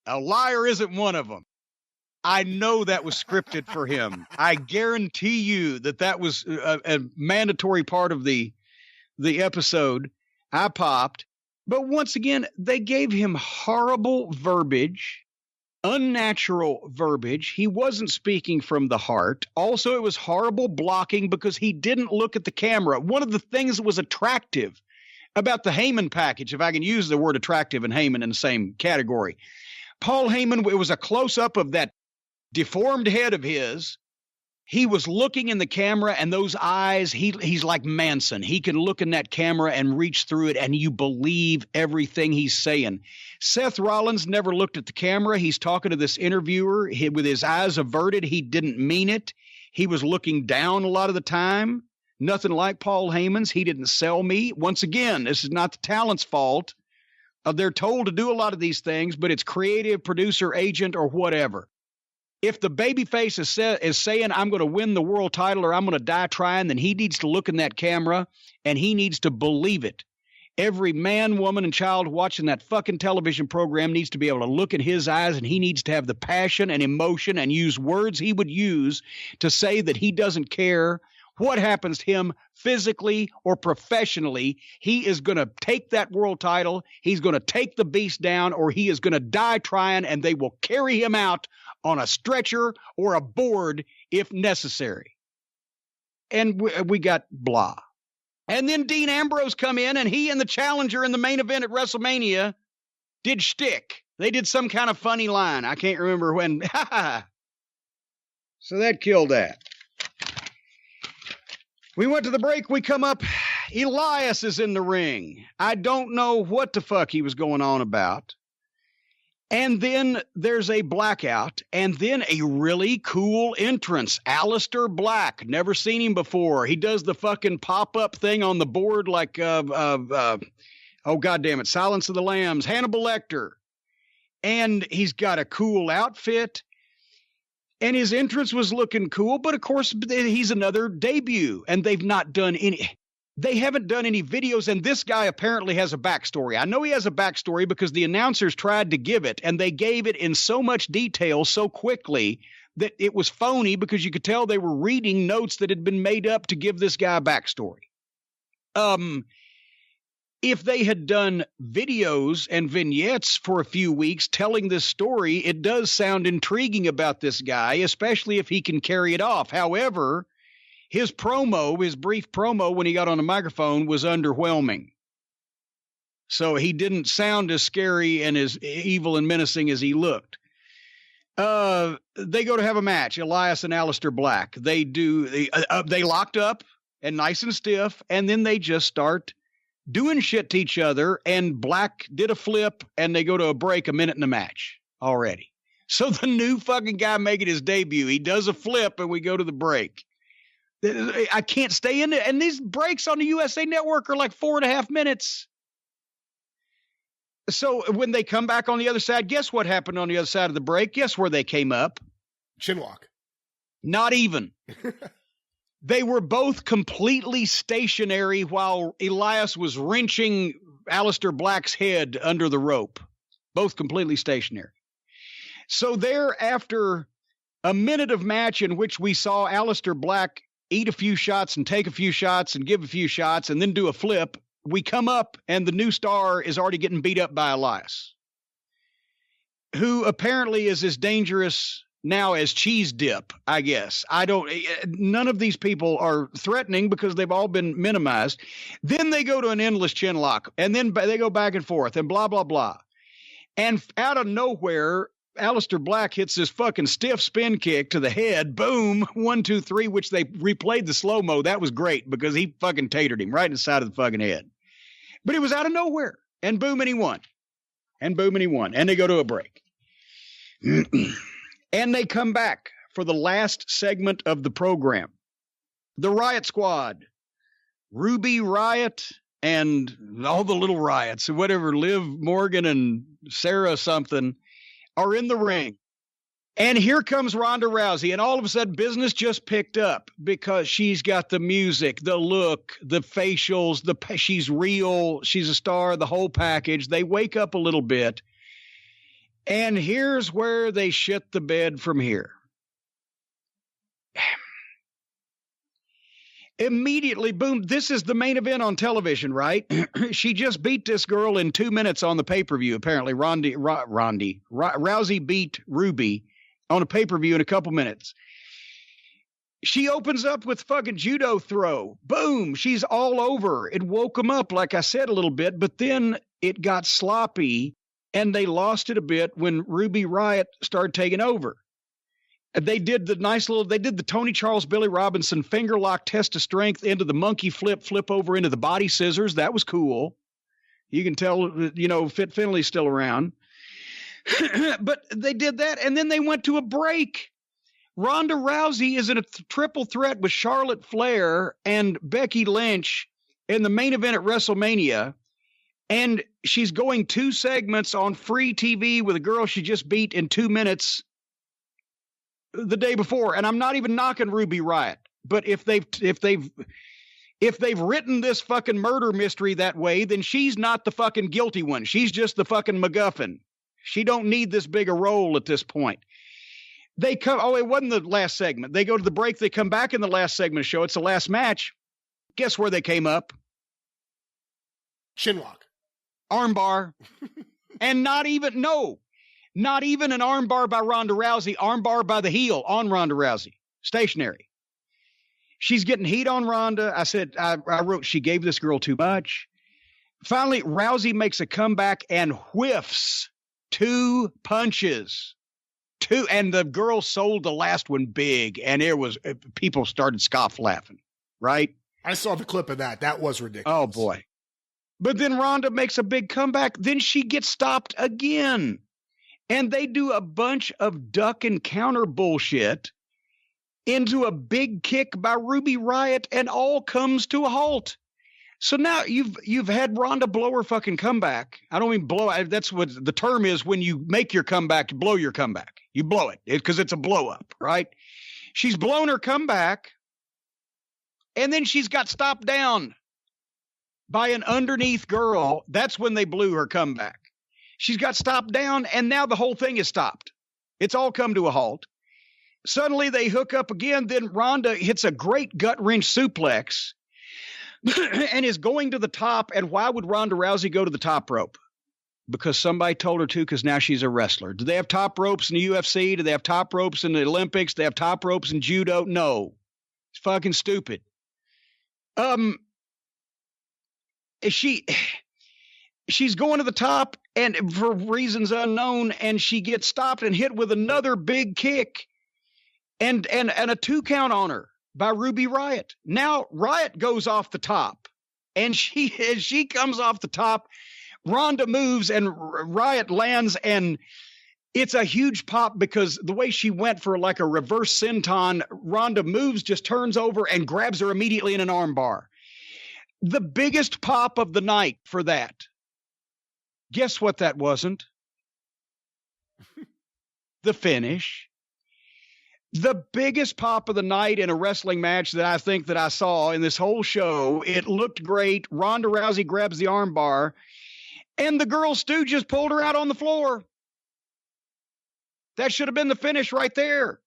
a liar isn't one of them. I know that was scripted for him. I guarantee you that was a mandatory part of the episode. I popped. But once again, they gave him horrible verbiage, unnatural verbiage. He wasn't speaking from the heart. Also, it was horrible blocking because he didn't look at the camera. One of the things that was attractive about the Heyman package, if I can use the word attractive and Heyman in the same category, Paul Heyman, it was a close-up of that deformed head of his. He was looking in the camera, and those eyes, he's like Manson. He can look in that camera and reach through it, and you believe everything he's saying. Seth Rollins never looked at the camera. He's talking to this interviewer with his eyes averted. He didn't mean it. He was looking down a lot of the time. Nothing like Paul Heyman's. He didn't sell me. Once again, this is not the talent's fault. They're told to do a lot of these things, but it's creative, producer, agent, or whatever. If the babyface is saying, I'm going to win the world title or I'm going to die trying, then he needs to look in that camera and he needs to believe it. Every man, woman, and child watching that fucking television program needs to be able to look in his eyes, and he needs to have the passion and emotion and use words he would use to say that he doesn't care what happens to him physically or professionally. He is going to take that world title. He's going to take the beast down, or he is going to die trying, and they will carry him out on a stretcher or a board if necessary. And we got blah. And then Dean Ambrose come in, and he and the challenger in the main event at WrestleMania did shtick. They did some kind of funny line. I can't remember when. So that killed that. We went to the break. We come up. Elias is in the ring. I don't know what the fuck he was going on about. And then there's a blackout, and then a really cool entrance. Aleister Black. Never seen him before. He does the fucking pop-up thing on the board like, oh, goddamn it, Silence of the Lambs, Hannibal Lecter. And he's got a cool outfit. And his entrance was looking cool, but of course, he's another debut, and they've not done any. They haven't done any videos, and this guy apparently has a backstory. I know he has a backstory because the announcers tried to give it, and they gave it in so much detail so quickly that it was phony because you could tell they were reading notes that had been made up to give this guy a backstory. If they had done videos and vignettes for a few weeks telling this story, it does sound intriguing about this guy, especially if he can carry it off. However, his brief promo when he got on the microphone was underwhelming. So he didn't sound as scary and as evil and menacing as he looked. They go to have a match, Elias and Aleister Black. They locked up and nice and stiff, and then they just start doing shit to each other, and Black did a flip, and they go to a break a minute in the match already. So the new fucking guy making his debut, he does a flip, and we go to the break. I can't stay in it. And these breaks on the USA Network are like 4.5 minutes. So when they come back on the other side, guess what happened on the other side of the break? Guess where they came up? Chinwalk. Not even. They were both completely stationary while Elias was wrenching Aleister Black's head under the rope. Both completely stationary. So there, after a minute of match in which we saw Aleister Black eat a few shots and take a few shots and give a few shots and then do a flip, we come up and the new star is already getting beat up by Elias, who apparently is as dangerous now as cheese dip, I guess. None of these people are threatening because they've all been minimized. Then they go to an endless chin lock, and then they go back and forth and blah, blah, blah. And out of nowhere, Aleister Black hits this fucking stiff spin kick to the head. Boom. 1, 2, 3, which they replayed the slow-mo. That was great because he fucking tatered him right in the side of the fucking head. But it was out of nowhere. And boom, and he won. And boom, and he won. And they go to a break. And they come back for the last segment of the program. The Riot Squad. Ruby Riot and all the little Riots, whatever, Liv Morgan and Sarah something, are in the ring. And here comes Ronda Rousey, and all of a sudden business just picked up because she's got the music, the look, the facials, she's real, she's a star, the whole package. They wake up a little bit, and here's where they shit the bed from here. Immediately, boom, this is the main event on television, right? She just beat this girl in 2 minutes on the pay-per-view, apparently. Rousey beat Ruby on a pay-per-view in a couple minutes. She opens up with fucking judo throw. Boom, she's all over. It woke them up, like I said, a little bit, but then it got sloppy, and they lost it a bit when Ruby Riot started taking over. They did the Tony Charles, Billy Robinson finger lock test of strength into the monkey flip over into the body scissors. That was cool. You can tell, Fit Finley's still around. But they did that, and then they went to a break. Ronda Rousey is in a triple threat with Charlotte Flair and Becky Lynch in the main event at WrestleMania, and she's going 2 segments on free TV with a girl she just beat in 2 minutes the day before. And I'm not even knocking Ruby Riot, but if they've written this fucking murder mystery that way, then she's not the fucking guilty one. She's just the fucking MacGuffin. She don't need this big a role at this point. It wasn't the last segment. They go to the break. They come back in the last segment of the show. It's the last match. Guess where they came up? Chinlock. Armbar. And not even an armbar by Ronda Rousey, armbar by the heel on Ronda Rousey. Stationary. She's getting heat on Ronda. I wrote, she gave this girl too much. Finally, Rousey makes a comeback and whiffs 2 punches. 2, and the girl sold the last one big, and people started scoff laughing, right? I saw the clip of that. That was ridiculous. Oh, boy. But then Ronda makes a big comeback. Then she gets stopped again. And they do a bunch of duck and counter bullshit into a big kick by Ruby Riot, and all comes to a halt. So now you've had Ronda blow her fucking comeback. I don't mean blow. That's what the term is when you make your comeback, blow your comeback. You blow it because it's a blow up, right? She's blown her comeback, and then she's got stopped down by an underneath girl. That's when they blew her comeback. She's got stopped down, and now the whole thing is stopped. It's all come to a halt. Suddenly they hook up again. Then Ronda hits a great gut wrench suplex and is going to the top. And why would Ronda Rousey go to the top rope? Because somebody told her to, because now she's a wrestler. Do they have top ropes in the UFC? Do they have top ropes in the Olympics? Do they have top ropes in judo? No. It's fucking stupid. She's going to the top, and for reasons unknown, and she gets stopped and hit with another big kick and a 2 count on her by Ruby Riott. Now Riott goes off the top, and as she comes off the top, Ronda moves and Riott lands, and it's a huge pop because the way she went for like a reverse senton, Ronda moves, just turns over and grabs her immediately in an armbar. The biggest pop of the night for that. Guess what that wasn't? The finish. The biggest pop of the night in a wrestling match that I think that I saw in this whole show. It looked great. Ronda Rousey grabs the armbar, and the girl Stooges pulled her out on the floor. That should have been the finish right there,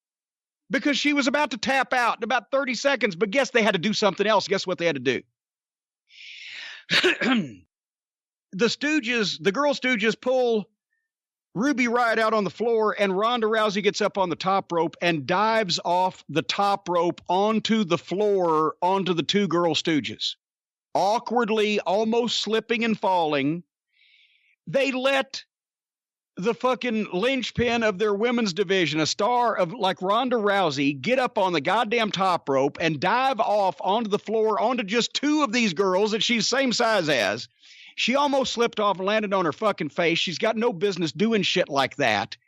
because she was about to tap out in about 30 seconds. But guess they had to do something else. Guess what they had to do? The girl Stooges pull Ruby Riott out on the floor, and Ronda Rousey gets up on the top rope and dives off the top rope onto the floor, onto the 2 girl Stooges. Awkwardly, almost slipping and falling. They let the fucking linchpin of their women's division, a star of like Ronda Rousey, get up on the goddamn top rope and dive off onto the floor, onto just 2 of these girls that she's same size as. She almost slipped off and landed on her fucking face. She's got no business doing shit like that.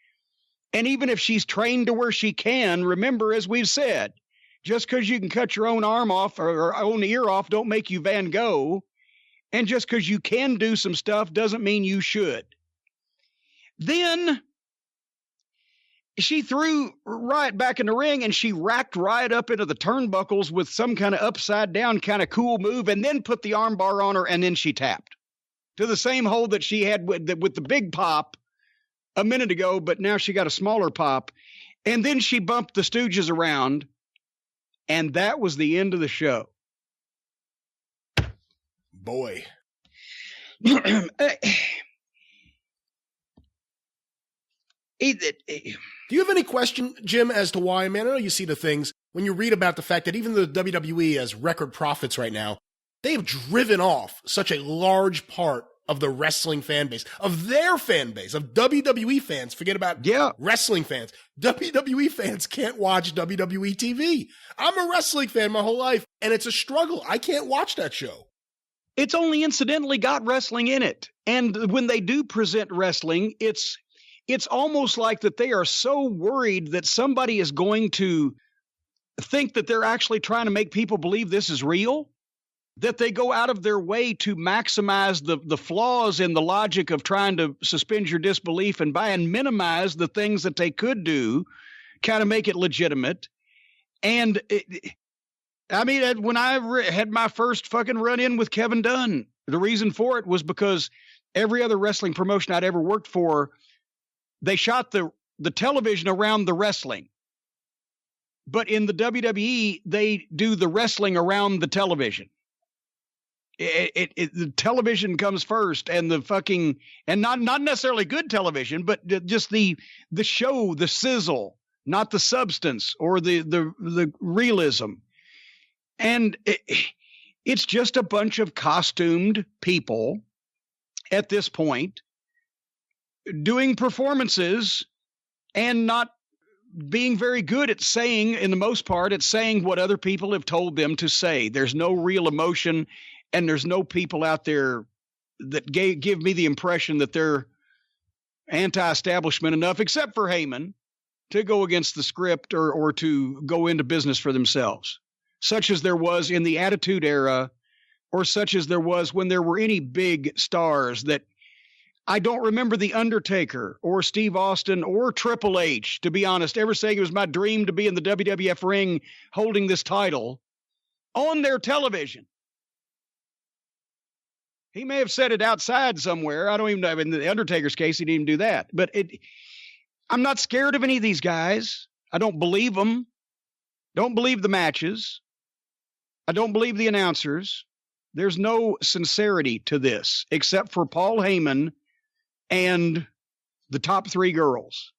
And even if she's trained to where she can, remember, as we've said, just because you can cut your own arm off or own ear off don't make you Van Gogh. And just because you can do some stuff doesn't mean you should. Then she threw Riott back in the ring, and she racked Riott up into the turnbuckles with some kind of upside down kind of cool move, and then put the armbar on her, and then she tapped to the same hold that she had with the big pop a minute ago, but now she got a smaller pop. And then she bumped the Stooges around, and that was the end of the show. Boy. Do you have any question, Jim, as to why? Man, I know you see the things when you read about the fact that even though the WWE has record profits right now, they've driven off such a large part of the wrestling fan base, of their fan base, of WWE fans. Forget about wrestling fans. WWE fans can't watch WWE TV. I'm a wrestling fan my whole life, and it's a struggle. I can't watch that show. It's only incidentally got wrestling in it. And when they do present wrestling, it's almost like that they are so worried that somebody is going to think that they're actually trying to make people believe this is real, that they go out of their way to maximize the flaws in the logic of trying to suspend your disbelief and minimize the things that they could do, kind of make it legitimate. And when I had my first fucking run-in with Kevin Dunn, the reason for it was because every other wrestling promotion I'd ever worked for, they shot the television around the wrestling. But in the WWE, they do the wrestling around the television. The television comes first, and and not necessarily good television, but just the show, the sizzle, not the substance or the realism. And it's just a bunch of costumed people at this point doing performances and not being very good at saying, in the most part, at saying what other people have told them to say. There's no real emotion, and there's no people out there that give me the impression that they're anti-establishment enough, except for Heyman, to go against the script or to go into business for themselves, such as there was in the Attitude Era, or such as there was when there were any big stars that I don't remember The Undertaker or Steve Austin or Triple H, to be honest, ever saying it was my dream to be in the WWF ring holding this title on their television. He may have said it outside somewhere. I don't even know. In the Undertaker's case, he didn't even do that. But I'm not scared of any of these guys. I don't believe them. Don't believe the matches. I don't believe the announcers. There's no sincerity to this, except for Paul Heyman and the top 3 girls.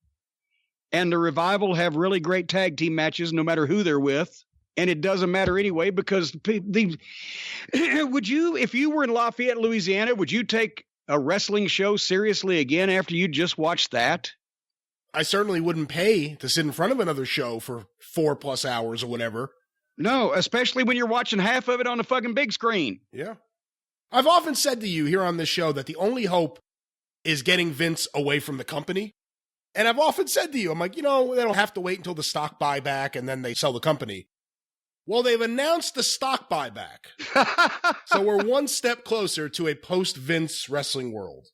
And the Revival have really great tag team matches, no matter who they're with. And it doesn't matter anyway, because would you, if you were in Lafayette, Louisiana, would you take a wrestling show seriously again after you just watched that? I certainly wouldn't pay to sit in front of another show for 4+ hours or whatever. No, especially when you're watching half of it on the fucking big screen. Yeah. I've often said to you here on this show that the only hope is getting Vince away from the company. And I've often said to you, I'm like, they don't have to wait until the stock buyback and then they sell the company. Well, they've announced the stock buyback. So we're one step closer to a post-Vince wrestling world.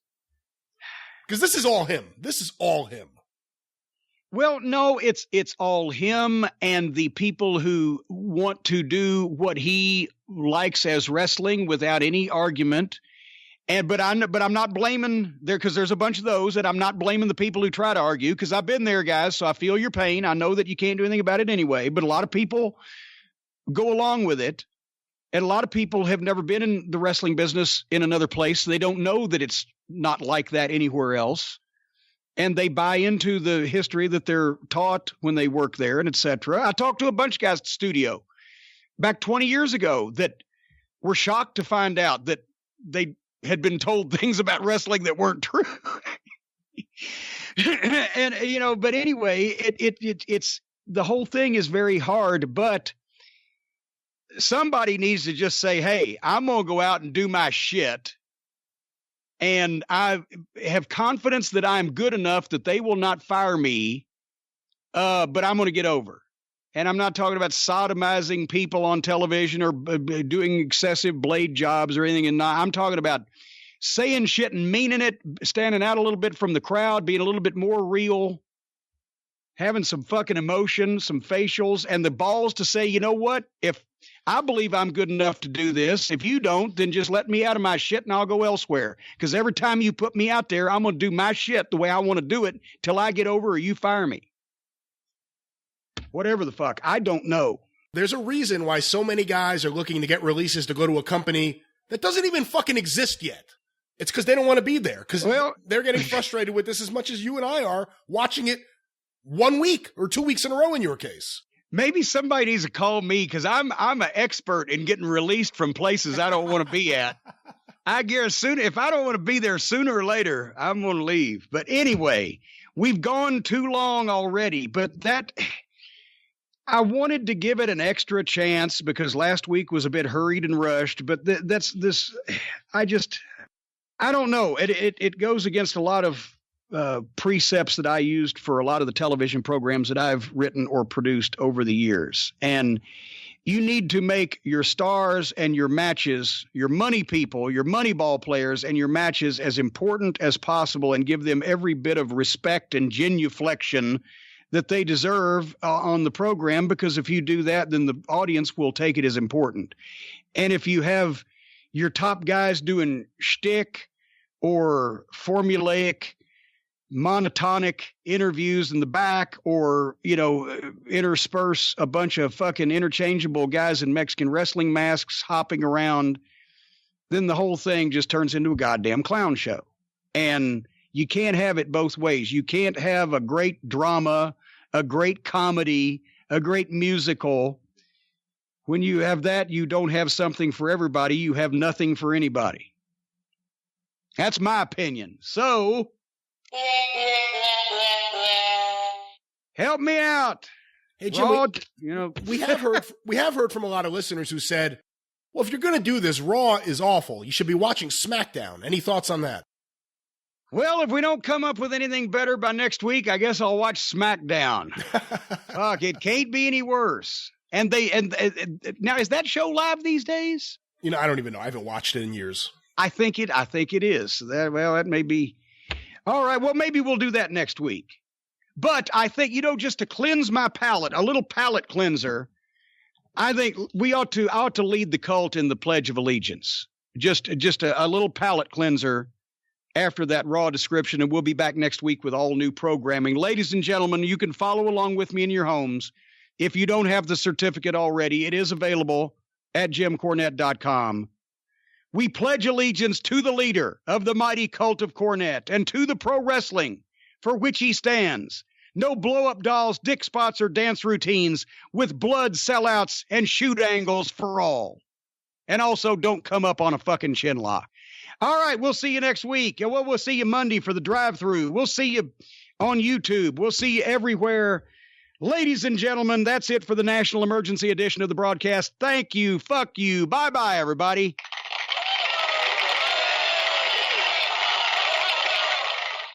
Because this is all him. This is all him. Well, no, it's all him and the people who want to do what he likes as wrestling without any argument. But I'm not blaming there, because there's a bunch of those, and I'm not blaming the people who try to argue, because I've been there, guys. So I feel your pain. I know that you can't do anything about it anyway. But a lot of people go along with it. And a lot of people have never been in the wrestling business in another place. So they don't know that it's not like that anywhere else. And they buy into the history that they're taught when they work there, and et cetera. I talked to a bunch of guys at the studio back 20 years ago that were shocked to find out that they had been told things about wrestling that weren't true. And, but anyway, it's the whole thing is very hard, but somebody needs to just say, hey, I'm going to go out and do my shit. And I have confidence that I'm good enough that they will not fire me, but I'm going to get over. And I'm not talking about sodomizing people on television or doing excessive blade jobs or anything. And I'm talking about saying shit and meaning it, standing out a little bit from the crowd, being a little bit more real, having some fucking emotion, some facials, and the balls to say, you know what? If I believe I'm good enough to do this, if you don't, then just let me out of my shit and I'll go elsewhere. Because every time you put me out there, I'm going to do my shit the way I want to do it till I get over or you fire me. Whatever the fuck. I don't know. There's a reason why so many guys are looking to get releases to go to a company that doesn't even fucking exist yet. It's because they don't want to be there. Because they're getting frustrated with this as much as you and I are watching it 1 week or 2 weeks in a row in your case. Maybe somebody needs to call me, because I'm an expert in getting released from places I don't want to be at. I guess if I don't want to be there sooner or later, I'm going to leave. But anyway, we've gone too long already. But I wanted to give it an extra chance because last week was a bit hurried and rushed. But I don't know. It goes against a lot of precepts that I used for a lot of the television programs that I've written or produced over the years. And you need to make your stars and your matches, your money people, your money ball players and your matches as important as possible and give them every bit of respect and genuflection that they deserve on the program, because if you do that, then the audience will take it as important. And if you have your top guys doing shtick or formulaic monotonic interviews in the back, or intersperse a bunch of fucking interchangeable guys in Mexican wrestling masks hopping around, then the whole thing just turns into a goddamn clown show. And you can't have it both ways. You can't have a great drama, a great comedy, a great musical. When you have that, you don't have something for everybody. You have nothing for anybody. That's my opinion. So help me out. Hey, Jim, we have heard from a lot of listeners who said, well, if you're going to do this, Raw is awful. You should be watching SmackDown. Any thoughts on that? Well, if we don't come up with anything better by next week, I guess I'll watch SmackDown. Fuck, it can't be any worse. And now, is that show live these days? I don't even know. I haven't watched it in years. I think it is. That may be. All right, well, maybe we'll do that next week. But I think, just to cleanse my palate, a little palate cleanser, I think I ought to lead the cult in the Pledge of Allegiance. Just a little palate cleanser after that raw description, and we'll be back next week with all new programming. Ladies and gentlemen, you can follow along with me in your homes. If you don't have the certificate already, it is available at jimcornette.com. We pledge allegiance to the leader of the mighty cult of Cornette and to the pro wrestling for which he stands. No blow-up dolls, dick spots, or dance routines with blood, sellouts, and shoot angles for all. And also, don't come up on a fucking chin lock. All right, we'll see you next week. We'll see you Monday for the drive-thru. We'll see you on YouTube. We'll see you everywhere. Ladies and gentlemen, that's it for the National Emergency Edition of the broadcast. Thank you. Fuck you. Bye-bye, everybody.